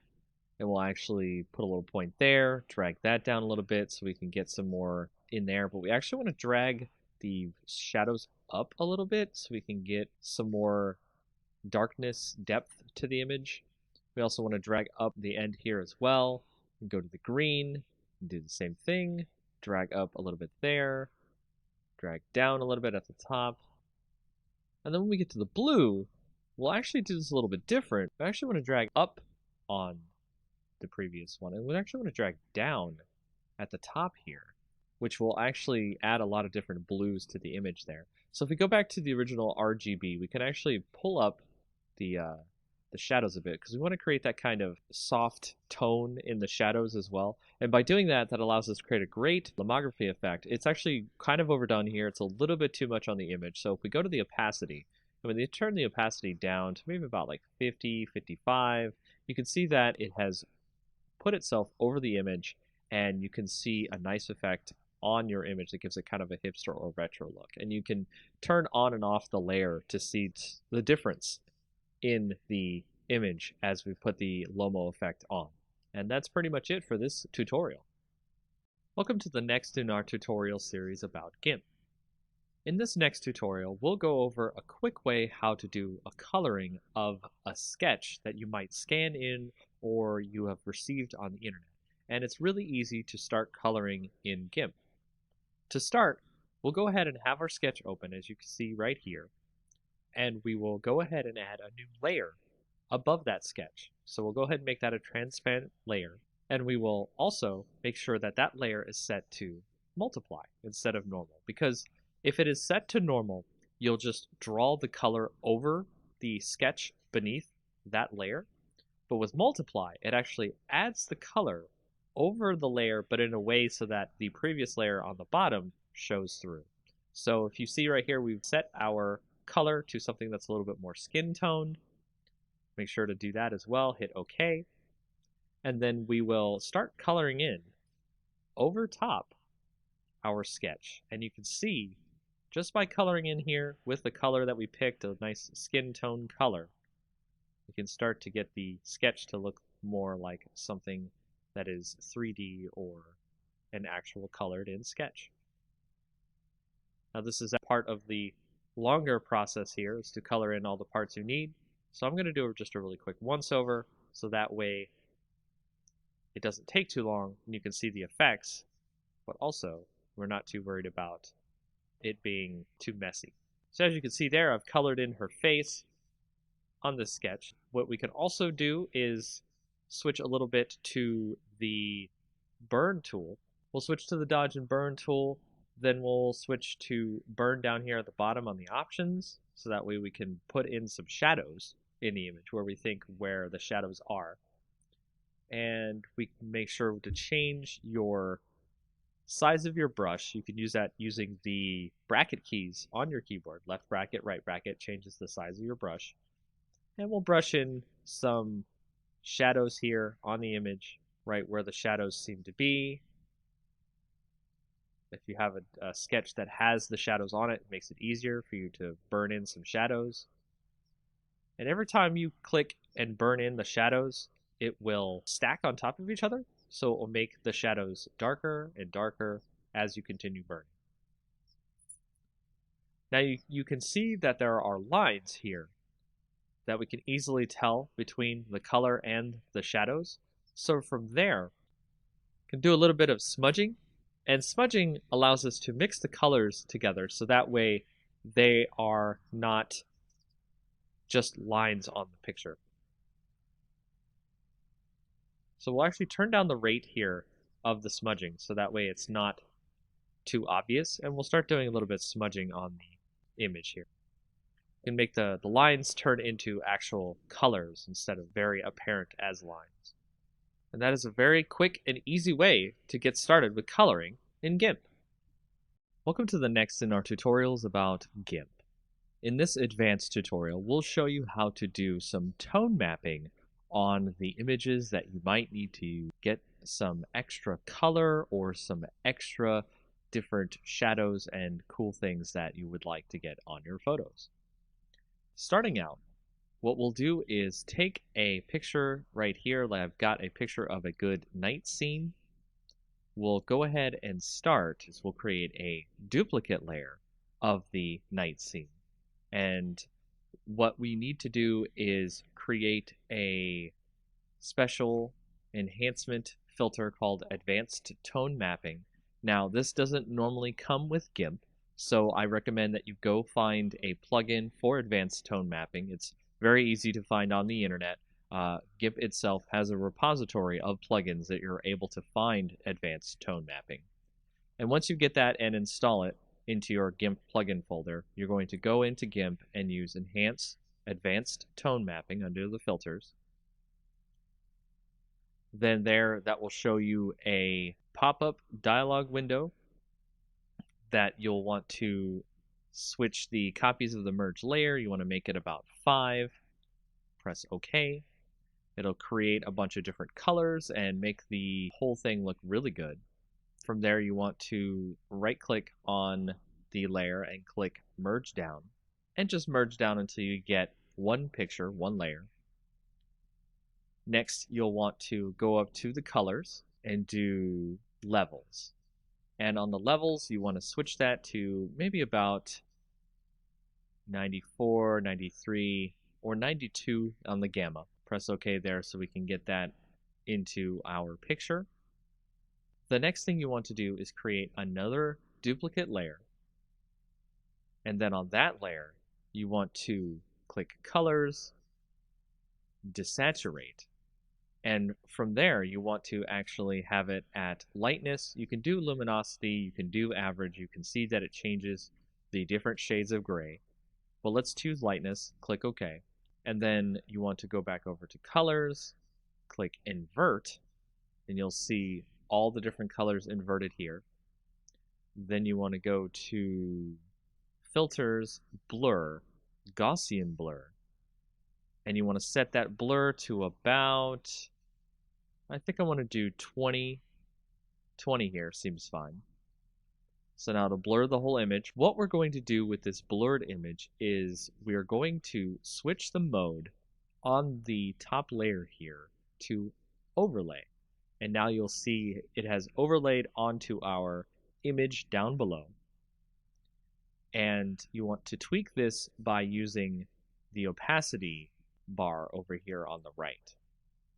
and we'll actually put a little point there, drag that down a little bit so we can get some more in there. But we actually want to drag the shadows up a little bit so we can get some more darkness depth to the image. We also want to drag up the end here as well and go to the green and do the same thing. Drag up a little bit there, drag down a little bit at the top. And then when we get to the blue, we'll actually do this a little bit different. We actually want to drag up on the previous one, and we actually want to drag down at the top here, which will actually add a lot of different blues to the image there. So if we go back to the original RGB, we can actually pull up the shadows a bit because we want to create that kind of soft tone in the shadows as well. And by doing that, that allows us to create a great lomography effect. It's actually kind of overdone here. It's a little bit too much on the image. So if we go to the opacity And when you turn the opacity down to maybe about like 50, 55, you can see that it has put itself over the image, and you can see a nice effect on your image that gives it kind of a hipster or retro look. And you can turn on and off the layer to see the difference in the image as we put the Lomo effect on. And that's pretty much it for this tutorial. Welcome to the next in our tutorial series about GIMP. In this next tutorial, we'll go over a quick way how to do a coloring of a sketch that you might scan in or you have received on the internet. And it's really easy to start coloring in GIMP. To start, we'll go ahead and have our sketch open, as you can see right here, and we will go ahead and add a new layer above that sketch. So we'll go ahead and make that a transparent layer, and we will also make sure that that layer is set to multiply instead of normal, because if it is set to normal, you'll just draw the color over the sketch beneath that layer. But with multiply, it actually adds the color over the layer, but in a way so that the previous layer on the bottom shows through. So if you see right here, we've set our color to something that's a little bit more skin toned. Make sure to do that as well. Hit OK. And then we will start coloring in over top our sketch. And you can see just by coloring in here with the color that we picked, a nice skin tone color, you can start to get the sketch to look more like something that is 3D or an actual colored in sketch. Now this is a part of the longer process here, is to color in all the parts you need. So I'm going to do just a really quick once over, so that way it doesn't take too long and you can see the effects, but also we're not too worried about it being too messy. So as you can see there, I've colored in her face on this sketch. What we can also do is switch a little bit to the burn tool. We'll switch to the dodge and burn tool, then we'll switch to burn down here at the bottom on the options, so that way we can put in some shadows in the image where we think where the shadows are. And we can make sure to change your size of your brush. You can use that using the bracket keys on your keyboard. Left bracket, right bracket changes the size of your brush. And we'll brush in some shadows here on the image, right where the shadows seem to be. If you have a sketch that has the shadows on it, it makes it easier for you to burn in some shadows. And every time you click and burn in the shadows, it will stack on top of each other. So it will make the shadows darker and darker as you continue burning. Now you can see that there are lines here that we can easily tell between the color and the shadows. So from there, we can do a little bit of smudging. And smudging allows us to mix the colors together, so that way they are not just lines on the picture. So we'll actually turn down the rate here of the smudging, so that way it's not too obvious, and we'll start doing a little bit of smudging on the image here. You can make the lines turn into actual colors instead of very apparent as lines. And that is a very quick and easy way to get started with coloring in GIMP. Welcome to the next in our tutorials about GIMP. In this advanced tutorial, we'll show you how to do some tone mapping on the images that you might need to get some extra color or some extra different shadows and cool things that you would like to get on your photos. Starting out, what we'll do is take a picture right here. I've got a picture of a good night scene. We'll go ahead and start. We'll create a duplicate layer of the night scene. And what we need to do is create a special enhancement filter called Advanced Tone Mapping. Now, this doesn't normally come with GIMP, so I recommend that you go find a plugin for Advanced Tone Mapping. It's very easy to find on the internet. GIMP itself has a repository of plugins that you're able to find Advanced Tone Mapping. And once you get that and install it into your GIMP plugin folder, you're going to go into GIMP and use Enhance Advanced Tone Mapping under the filters. Then that will show you a pop-up dialog window that you'll want to switch the copies of the merge layer. You want to make it about 5. Press OK. It'll create a bunch of different colors and make the whole thing look really good. From there, you want to right-click on the layer and click Merge Down, and just merge down until you get one picture, one layer. Next, you'll want to go up to the colors and do levels. And on the levels, you want to switch that to maybe about 94, 93, or 92 on the gamma. Press OK there so we can get that into our picture. The next thing you want to do is create another duplicate layer. And then on that layer, you want to click Colors, Desaturate. And from there, you want to actually have it at lightness. You can do luminosity, you can do average. You can see that it changes the different shades of gray. But let's choose lightness, click OK. And then you want to go back over to Colors, click Invert, and you'll see all the different colors inverted here. Then you want to go to Filters, Blur, Gaussian Blur. And you want to set that blur to about, I think I want to do 20. 20 here seems fine. So now to blur the whole image, what we're going to do with this blurred image is we are going to switch the mode on the top layer here to overlay. And now you'll see it has overlaid onto our image down below. And you want to tweak this by using the opacity bar over here on the right.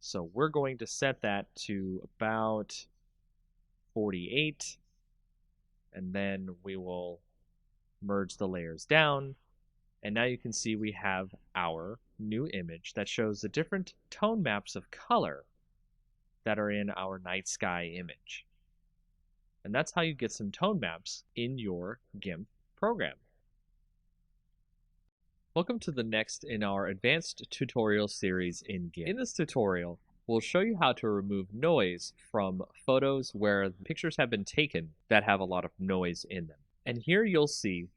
So we're going to set that to about 48, and then we will merge the layers down, and now you can see we have our new image that shows the different tone maps of color that are in our night sky image. And that's how you get some tone maps in your GIMP program. Welcome to the next in our advanced tutorial series in GIMP. In this tutorial, we'll show you how to remove noise from photos where pictures have been taken that have a lot of noise in them. And here you'll see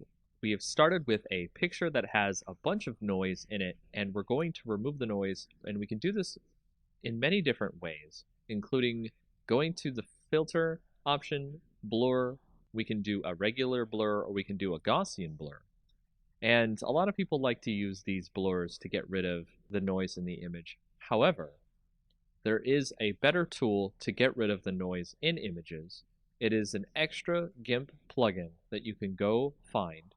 we have started with a picture that has a bunch of noise in it, and we're going to remove the noise, and we can do this in many different ways, including going to the filter option, blur. We can do a regular blur, or we can do a Gaussian blur. And a lot of people like to use these blurs to get rid of the noise in the image. However, there is a better tool to get rid of the noise in images. It is an extra GIMP plugin that you can go find.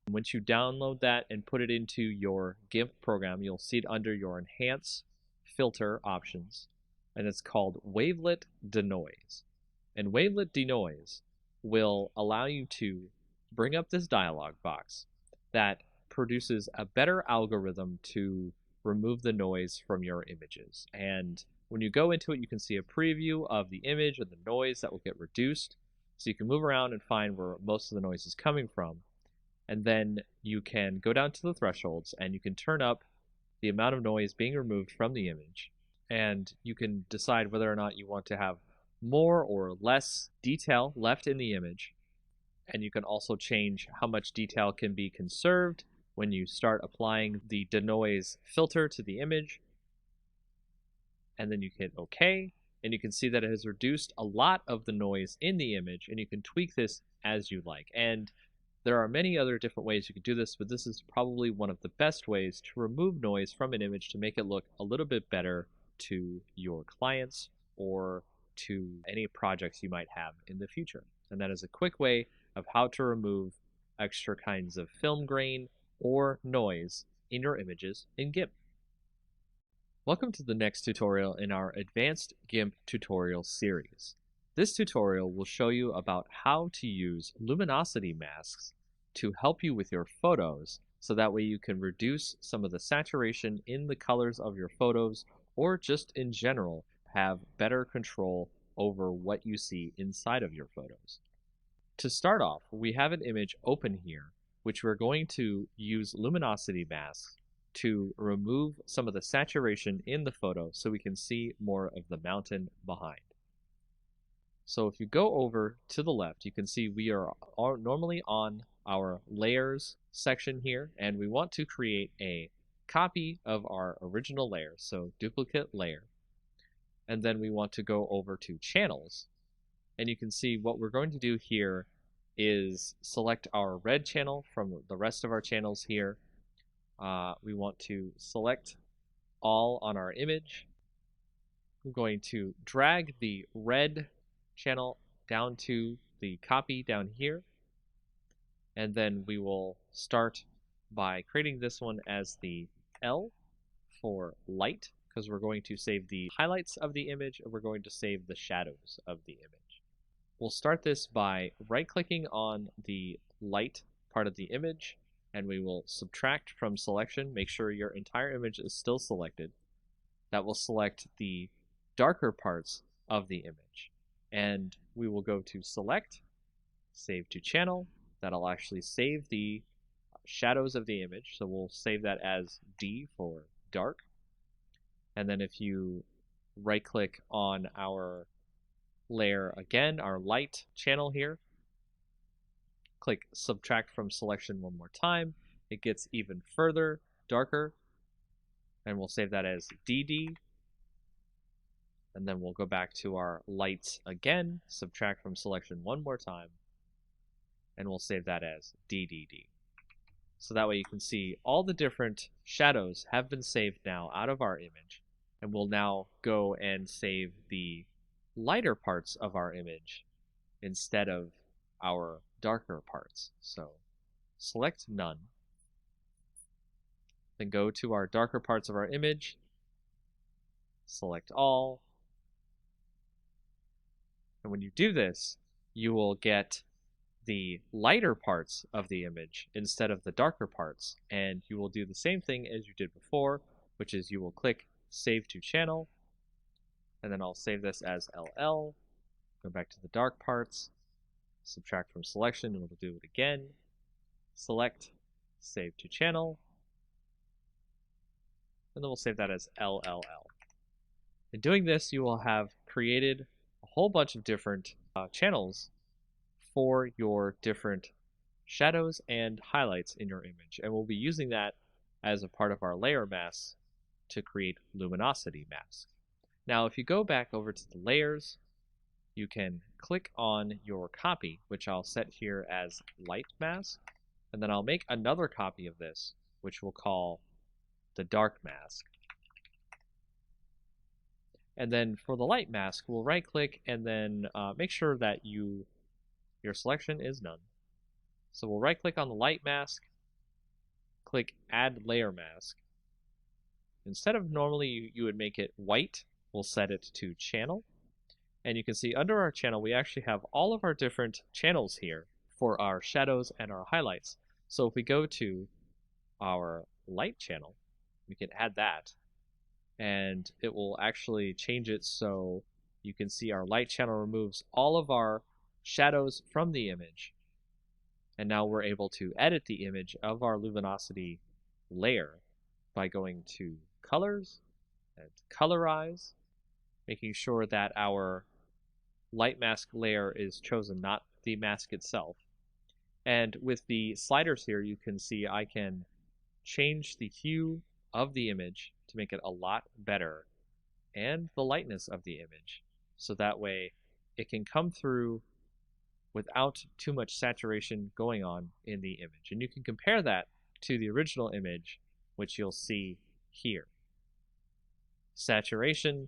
Once you download that and put it into your GIMP program, you'll see it under your Enhance Filter options, and it's called Wavelet Denoise. And Wavelet Denoise will allow you to bring up this dialog box that produces a better algorithm to remove the noise from your images. And when you go into it, you can see a preview of the image and the noise that will get reduced. So you can move around and find where most of the noise is coming from. And then you can go down to the thresholds and you can turn up the amount of noise being removed from the image. And you can decide whether or not you want to have more or less detail left in the image. And you can also change how much detail can be conserved when you start applying the denoise filter to the image. And then you hit OK, and you can see that it has reduced a lot of the noise in the image, and you can tweak this as you like. And there are many other different ways you can do this, but this is probably one of the best ways to remove noise from an image to make it look a little bit better to your clients or to any projects you might have in the future. And that is a quick way of how to remove extra kinds of film grain or noise in your images in GIMP. Welcome to the next tutorial in our Advanced GIMP tutorial series. This tutorial will show you about how to use luminosity masks to help you with your photos, so that way you can reduce some of the saturation in the colors of your photos, or just in general have better control over what you see inside of your photos. To start off, we have an image open here, which we're going to use luminosity masks to remove some of the saturation in the photo so we can see more of the mountain behind. So if you go over to the left, you can see we are normally on our layers section here, and we want to create a copy of our original layer, so duplicate layer. And then we want to go over to channels. And you can see what we're going to do here is select our red channel from the rest of our channels here. We want to select all on our image. I'm going to drag the red channel down to the copy down here. And then we will start by creating this one as the L for light, because we're going to save the highlights of the image and we're going to save the shadows of the image. We'll start this by right-clicking on the light part of the image, and we will subtract from selection. Make sure your entire image is still selected. That will select the darker parts of the image. And we will go to select, save to channel. That'll actually save the shadows of the image. So we'll save that as D for dark. And then if you right-click on our layer again, our light channel here, click subtract from selection one more time, it gets even further darker, and we'll save that as DD. And then we'll go back to our lights again, subtract from selection one more time, and we'll save that as DDD. So that way you can see all the different shadows have been saved now out of our image, and we'll now go and save the lighter parts of our image instead of our darker parts. So select none, then go to our darker parts of our image, select all, and when you do this, you will get the lighter parts of the image instead of the darker parts, and you will do the same thing as you did before, which is you will click Save to Channel, and then I'll save this as LL, go back to the dark parts, subtract from selection, and we'll do it again, select, Save to Channel, and then we'll save that as LLL. In doing this, you will have created a whole bunch of different channels for your different shadows and highlights in your image, and we'll be using that as a part of our layer mask to create luminosity mask. Now if you go back over to the layers, you can click on your copy, which I'll set here as light mask, and then I'll make another copy of this, which we'll call the dark mask. And then for the light mask, we'll right click and then make sure that your selection is none. So we'll right click on the light mask, click add layer mask. Instead of normally you would make it white, we'll set it to channel. And you can see under our channel, we actually have all of our different channels here for our shadows and our highlights. So if we go to our light channel, we can add that, and it will actually change it so you can see our light channel removes all of our shadows from the image. And now we're able to edit the image of our luminosity layer by going to colors and colorize, making sure that our light mask layer is chosen, not the mask itself. And with the sliders here, you can see I can change the hue of the image to make it a lot better, and the lightness of the image, so that way it can come through without too much saturation going on in the image. And you can compare that to the original image, which you'll see here. Saturation,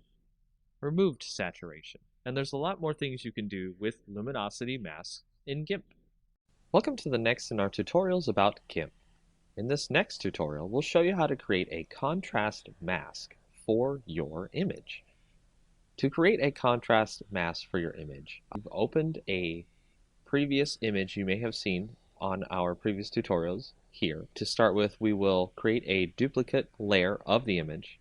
removed saturation. And there's a lot more things you can do with luminosity masks in GIMP. Welcome to the next in our tutorials about GIMP. In this next tutorial, we'll show you how to create a contrast mask for your image. To create a contrast mask for your image, you've opened a previous image you may have seen on our previous tutorials here. To start with, we will create a duplicate layer of the image.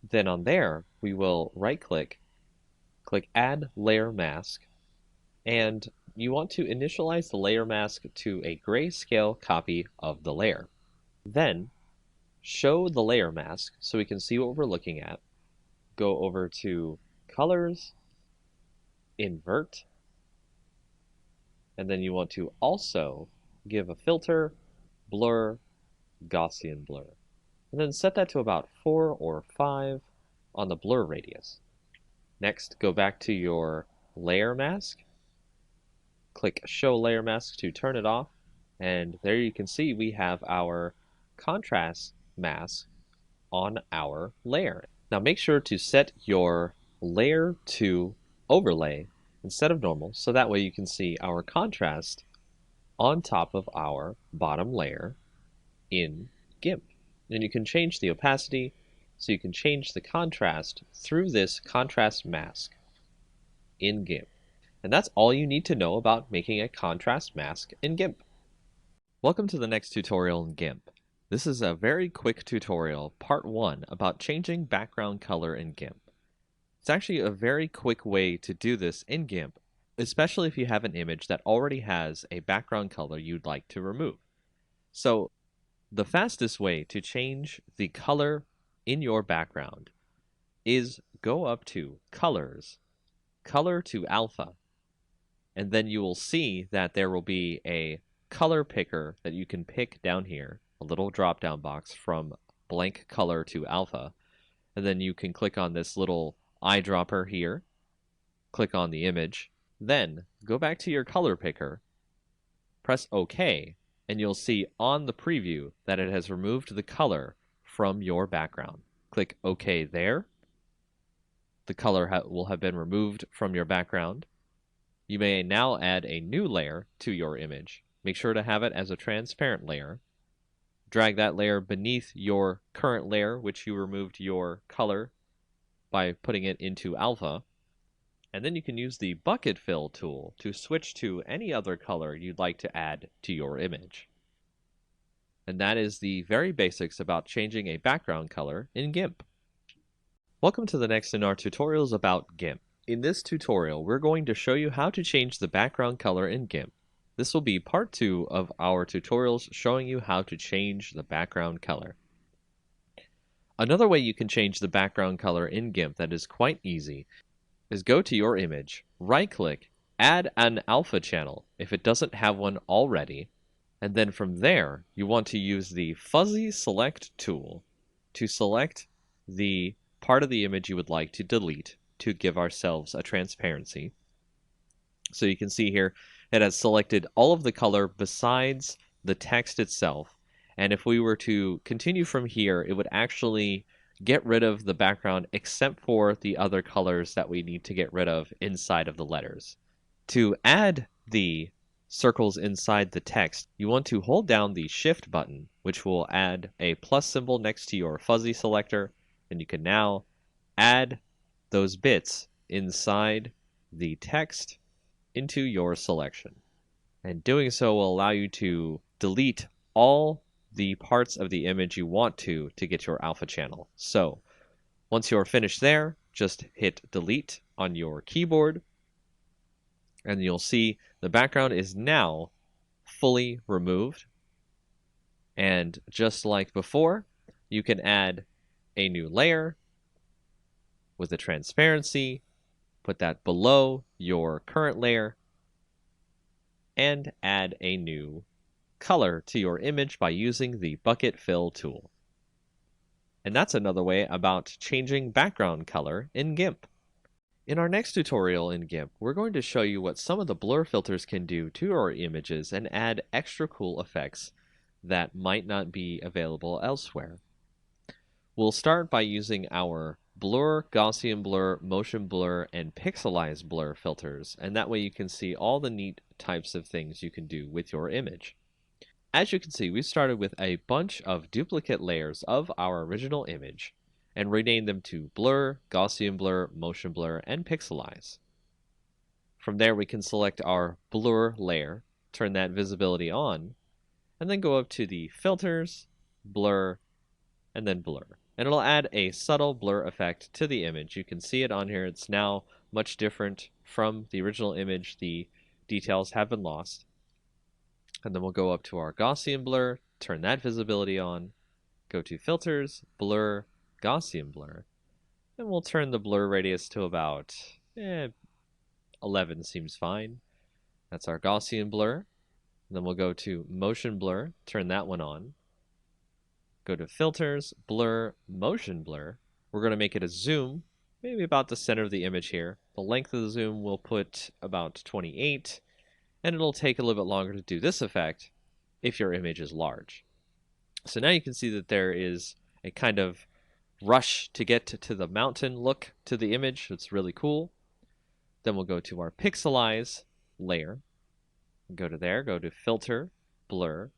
Then on there, we will right-click, click Add Layer Mask, and you want to initialize the layer mask to a grayscale copy of the layer. Then, show the layer mask so we can see what we're looking at. Go over to Colors, Invert, And then you want to also give a filter, blur, Gaussian blur. And then set that to about 4 or 5 on the blur radius. Next, go back to your layer mask. Click Show Layer Mask to turn it off. And there you can see we have our contrast mask on our layer. Now make sure to set your layer to overlay instead of normal, so that way you can see our contrast on top of our bottom layer in GIMP. And you can change the opacity, so you can change the contrast through this contrast mask in GIMP. And that's all you need to know about making a contrast mask in GIMP. Welcome to the next tutorial in GIMP. This is a very quick tutorial, part 1, about changing background color in GIMP. It's actually a very quick way to do this in GIMP, especially if you have an image that already has a background color you'd like to remove. So the fastest way to change the color in your background is go up to Colors, Color to Alpha, and then you will see that there will be a color picker that you can pick down here, a little drop down box from blank color to alpha, and then you can click on this little eyedropper here, click on the image, then go back to your color picker, press OK, and you'll see on the preview that it has removed the color from your background. Click OK there. The color will have been removed from your background. You may now add a new layer to your image. Make sure to have it as a transparent layer. Drag that layer beneath your current layer, which you removed your color by putting it into alpha. And then you can use the bucket fill tool to switch to any other color you'd like to add to your image. And that is the very basics about changing a background color in GIMP. Welcome to the next in our tutorials about GIMP. In this tutorial, we're going to show you how to change the background color in GIMP. This will be part 2 of our tutorials showing you how to change the background color. Another way you can change the background color in GIMP that is quite easy is go to your image, right-click, add an alpha channel if it doesn't have one already, and then from there you want to use the Fuzzy Select tool to select the part of the image you would like to delete to give ourselves a transparency. So you can see here it has selected all of the color besides the text itself, and if we were to continue from here, it would actually get rid of the background except for the other colors that we need to get rid of inside of the letters. To add the circles inside the text, you want to hold down the Shift button, which will add a plus symbol next to your fuzzy selector, and you can now add those bits inside the text into your selection. And doing so will allow you to delete all the parts of the image you want to get your alpha channel. So once you're finished there, just hit delete on your keyboard, and you'll see the background is now fully removed. And just like before, you can add a new layer with a transparency, put that below your current layer, and add a new color to your image by using the bucket fill tool. And that's another way about changing background color in GIMP. In our next tutorial in GIMP, we're going to show you what some of the blur filters can do to our images and add extra cool effects that might not be available elsewhere. We'll start by using our blur, Gaussian blur, motion blur, and pixelize blur filters, and that way you can see all the neat types of things you can do with your image. As you can see, we started with a bunch of duplicate layers of our original image and renamed them to blur, Gaussian blur, motion blur, and pixelize. From there, we can select our blur layer, turn that visibility on, and then go up to the filters, blur, and then blur. And it'll add a subtle blur effect to the image. You can see it on here. It's now much different from the original image. The details have been lost. And then we'll go up to our Gaussian blur, turn that visibility on, go to filters, blur, Gaussian blur, and we'll turn the blur radius to about 11 seems fine. That's our Gaussian blur. Then we'll go to motion blur, turn that one on. Go to filters, blur, motion blur. We're going to make it a zoom, maybe about the center of the image here. The length of the zoom we'll put about 28, and it'll take a little bit longer to do this effect if your image is large. So now you can see that there is a kind of rush to get to the mountain look to the image. It's really cool. Then we'll go to our pixelize layer. Go to there, go to filter, blur,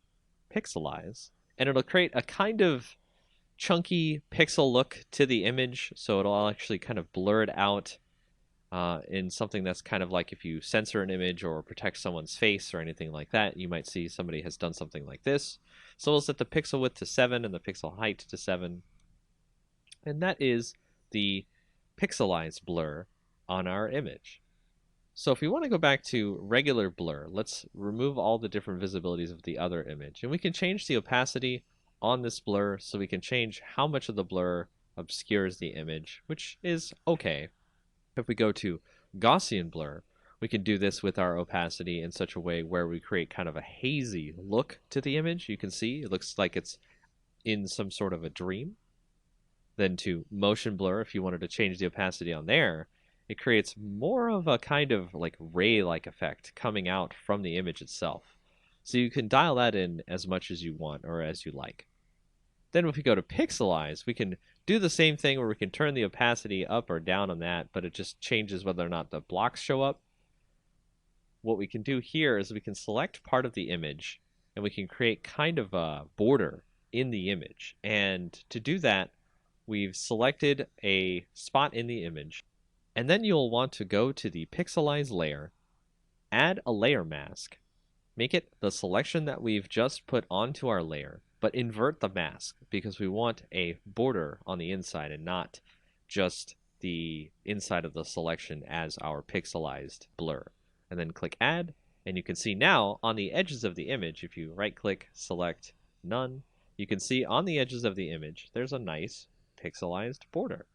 pixelize, and it'll create a kind of chunky pixel look to the image. So it'll actually kind of blur it out in something that's kind of like if you censor an image or protect someone's face or anything like that, you might see somebody has done something like this. So we'll set the pixel width to 7 and the pixel height to 7. And that is the pixelized blur on our image. So if we want to go back to regular blur, let's remove all the different visibilities of the other image. And we can change the opacity on this blur, so we can change how much of the blur obscures the image, which is okay. If we go to Gaussian blur, we can do this with our opacity in such a way where we create kind of a hazy look to the image. You can see it looks like it's in some sort of a dream. Then to motion blur, if you wanted to change the opacity on there, it creates more of a kind of like ray-like effect coming out from the image itself. So you can dial that in as much as you want or as you like. Then if we go to pixelize, we can do the same thing where we can turn the opacity up or down on that, but it just changes whether or not the blocks show up. What we can do here is we can select part of the image and we can create kind of a border in the image. And to do that, we've selected a spot in the image. And then you'll want to go to the pixelize layer, add a layer mask, make it the selection that we've just put onto our layer, but invert the mask because we want a border on the inside and not just the inside of the selection as our pixelized blur. And then click add, and you can see now on the edges of the image, if you right click, select none, you can see on the edges of the image there's a nice pixelized border.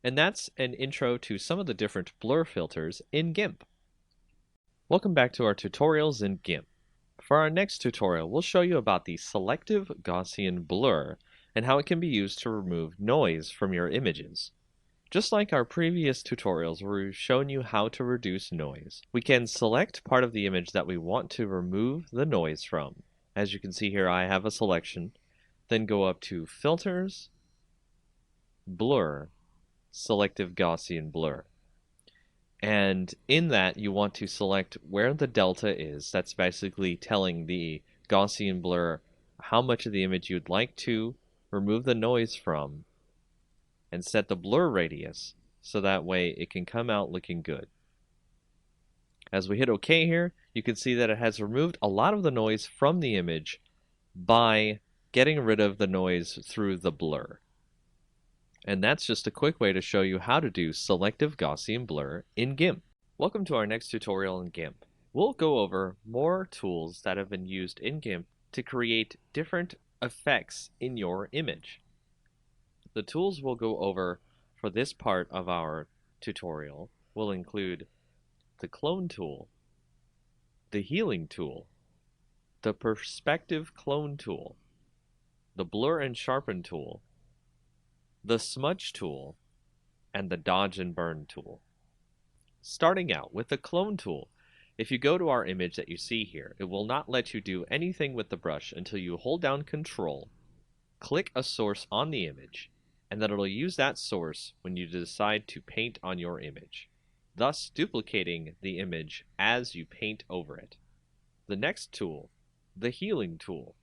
And that's an intro to some of the different blur filters in GIMP. Welcome back to our tutorials in GIMP. For our next tutorial, we'll show you about the selective Gaussian blur and how it can be used to remove noise from your images. Just like our previous tutorials where we've shown you how to reduce noise, we can select part of the image that we want to remove the noise from. As you can see here, I have a selection. Then go up to Filters, Blur, Selective Gaussian Blur. And in that, you want to select where the delta is. That's basically telling the Gaussian blur how much of the image you'd like to remove the noise from, and set the blur radius so that way it can come out looking good. As we hit OK here, you can see that it has removed a lot of the noise from the image by getting rid of the noise through the blur. And that's just a quick way to show you how to do selective Gaussian blur in GIMP. Welcome to our next tutorial in GIMP. We'll go over more tools that have been used in GIMP to create different effects in your image. The tools we'll go over for this part of our tutorial will include the clone tool, the healing tool, the perspective clone tool, the blur and sharpen tool, the smudge tool, and the dodge and burn tool. Starting out with the clone tool, if you go to our image that you see here, it will not let you do anything with the brush until you hold down Control, click a source on the image, and then it'll use that source when you decide to paint on your image, thus duplicating the image as you paint over it. The next tool, the healing tool,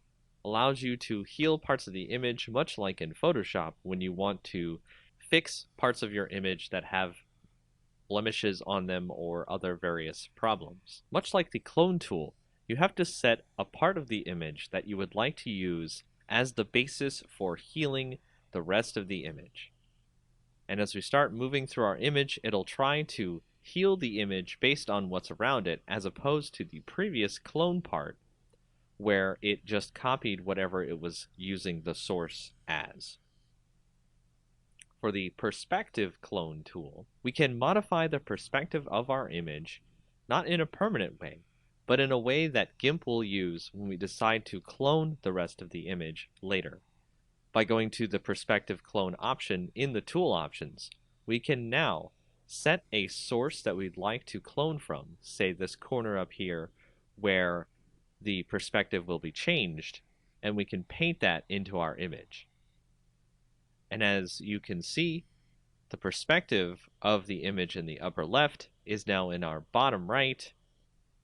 allows you to heal parts of the image much like in Photoshop when you want to fix parts of your image that have blemishes on them or other various problems. Much like the clone tool, you have to set a part of the image that you would like to use as the basis for healing the rest of the image. And as we start moving through our image, it'll try to heal the image based on what's around it as opposed to the previous clone part where it just copied whatever it was using the source as. For the perspective clone tool, we can modify the perspective of our image not in a permanent way, but in a way that GIMP will use when we decide to clone the rest of the image later. By going to the perspective clone option in the tool options, we can now set a source that we'd like to clone from, say this corner up here where the perspective will be changed, and we can paint that into our image. And as you can see, the perspective of the image in the upper left is now in our bottom right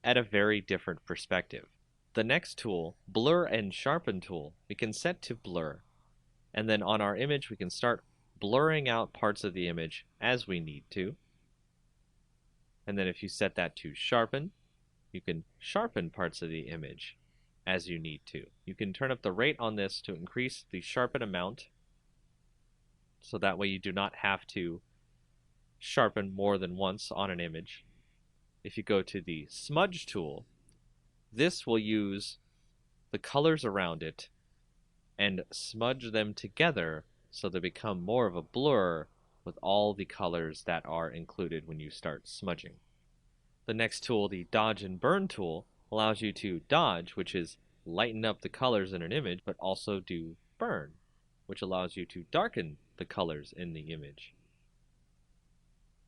at a very different perspective. The next tool, Blur and Sharpen tool, we can set to blur. And then on our image, we can start blurring out parts of the image as we need to. And then if you set that to sharpen, you can sharpen parts of the image as you need to. You can turn up the rate on this to increase the sharpen amount, so that way you do not have to sharpen more than once on an image. If you go to the smudge tool, this will use the colors around it and smudge them together so they become more of a blur with all the colors that are included when you start smudging. The next tool, the dodge and burn tool, allows you to dodge, which is lighten up the colors in an image, but also do burn, which allows you to darken the colors in the image,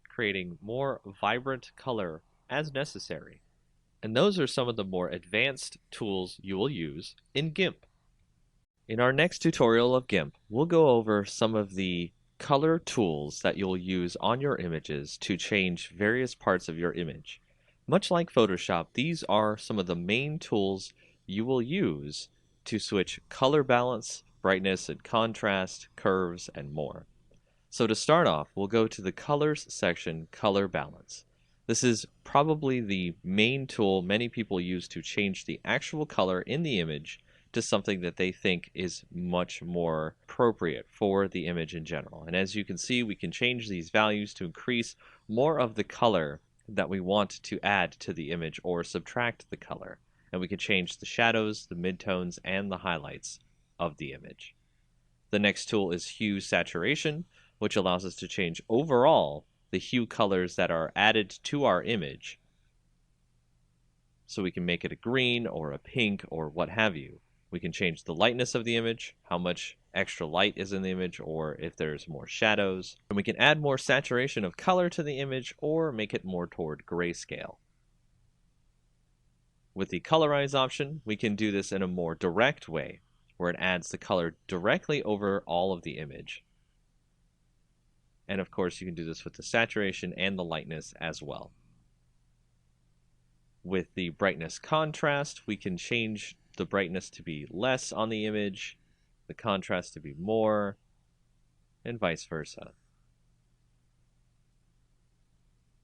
creating more vibrant color as necessary. And those are some of the more advanced tools you will use in GIMP. In our next tutorial of GIMP, we'll go over some of the color tools that you'll use on your images to change various parts of your image. Much like Photoshop, these are some of the main tools you will use to switch color balance, brightness and contrast, curves, and more. So to start off, we'll go to the Colors section, Color Balance. This is probably the main tool many people use to change the actual color in the image to something that they think is much more appropriate for the image in general. And as you can see, we can change these values to increase more of the color that we want to add to the image or subtract the color. And we can change the shadows, the midtones, and the highlights of the image. The next tool is Hue Saturation, which allows us to change overall the hue colors that are added to our image. So we can make it a green or a pink or what have you. We can change the lightness of the image, how much extra light is in the image, or if there's more shadows. And we can add more saturation of color to the image or make it more toward grayscale. With the Colorize option, we can do this in a more direct way, where it adds the color directly over all of the image. And of course, you can do this with the saturation and the lightness as well. With the brightness contrast, we can change the brightness to be less on the image, the contrast to be more, and vice versa.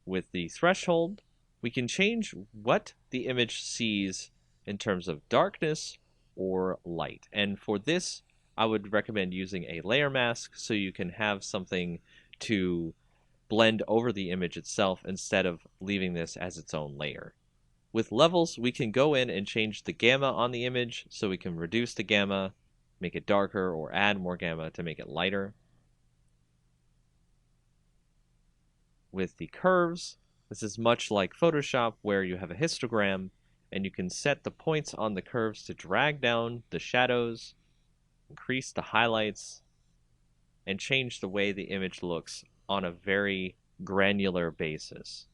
With the threshold, we can change what the image sees in terms of darkness or light. And for this, I would recommend using a layer mask so you can have something to blend over the image itself instead of leaving this as its own layer. With levels, we can go in and change the gamma on the image, so we can reduce the gamma, make it darker, or add more gamma to make it lighter. With the curves, this is much like Photoshop, where you have a histogram, and you can set the points on the curves to drag down the shadows, increase the highlights, and change the way the image looks on a very granular basis.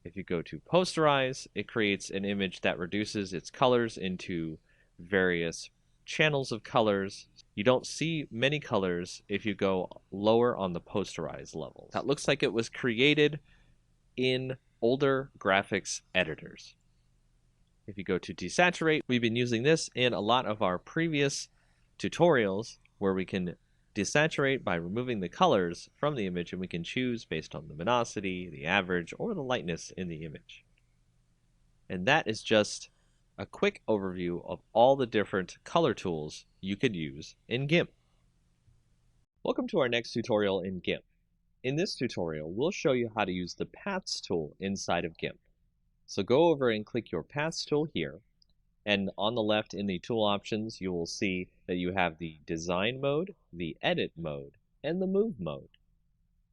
If you go to Posterize, it creates an image that reduces its colors into various channels of colors. You don't see many colors if you go lower on the Posterize levels. That looks like it was created in older graphics editors. If you go to Desaturate, we've been using this in a lot of our previous tutorials where we can desaturate by removing the colors from the image, and we can choose based on the luminosity, the average, or the lightness in the image. And that is just a quick overview of all the different color tools you could use in GIMP. Welcome to our next tutorial in GIMP. In this tutorial, we'll show you how to use the Paths tool inside of GIMP. So go over and click your Paths tool here. And on the left in the tool options, you will see that you have the design mode, the edit mode, and the move mode.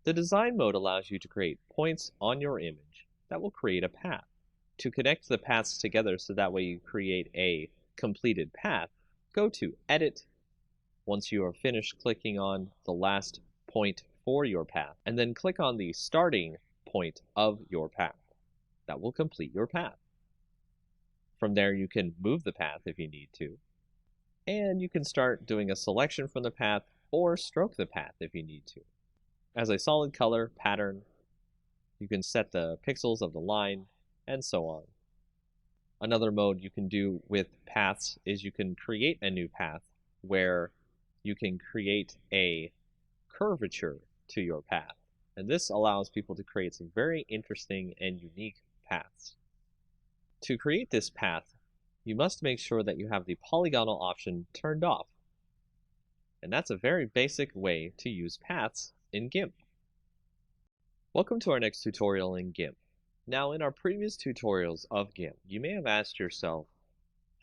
The design mode allows you to create points on your image that will create a path. To connect the paths together so that way you create a completed path, go to Edit once you are finished clicking on the last point for your path, and then click on the starting point of your path. That will complete your path. From there, you can move the path if you need to, and you can start doing a selection from the path or stroke the path if you need to. As a solid color pattern, you can set the pixels of the line, and so on. Another mode you can do with paths is you can create a new path where you can create a curvature to your path. And this allows people to create some very interesting and unique paths. To create this path, you must make sure that you have the polygonal option turned off. And that's a very basic way to use paths in GIMP. Welcome to our next tutorial in GIMP. Now, in our previous tutorials of GIMP, you may have asked yourself,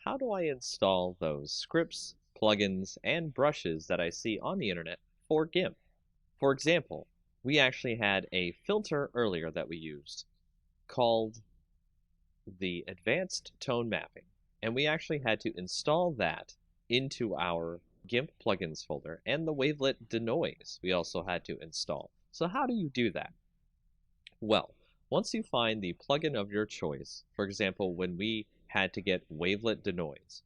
how do I install those scripts, plugins, and brushes that I see on the internet for GIMP? For example, we actually had a filter earlier that we used called the Advanced Tone Mapping, and we actually had to install that into our GIMP plugins folder, and the wavelet denoise we also had to install. So how do you do that? Well, once you find the plugin of your choice, for example, when we had to get wavelet denoise,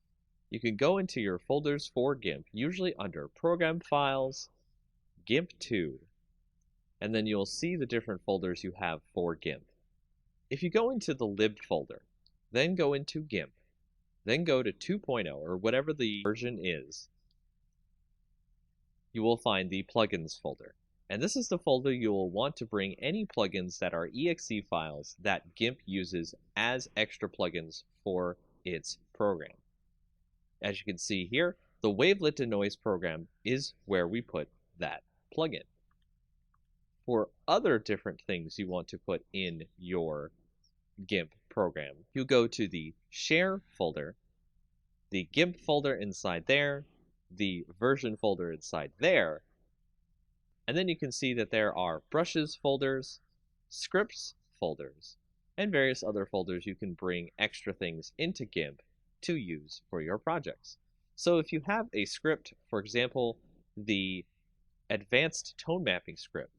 you can go into your folders for GIMP, usually under Program Files, GIMP2, and then you'll see the different folders you have for GIMP. If you go into the lib folder, then go into GIMP, then go to 2.0 or whatever the version is, you will find the plugins folder. And this is the folder you will want to bring any plugins that are exe files that GIMP uses as extra plugins for its program. As you can see here, the Wavelet Denoise program is where we put that plugin. For other different things you want to put in your GIMP program, you go to the Share folder, the GIMP folder inside there, the version folder inside there, and then you can see that there are brushes folders, scripts folders, and various other folders you can bring extra things into GIMP to use for your projects. So if you have a script, for example, the Advanced Tone Mapping script,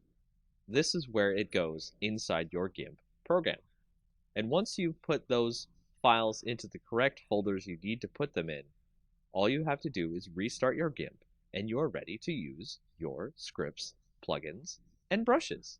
this is where it goes inside your GIMP program. And once you've put those files into the correct folders you need to put them in, all you have to do is restart your GIMP, and you are ready to use your scripts, plugins, and brushes.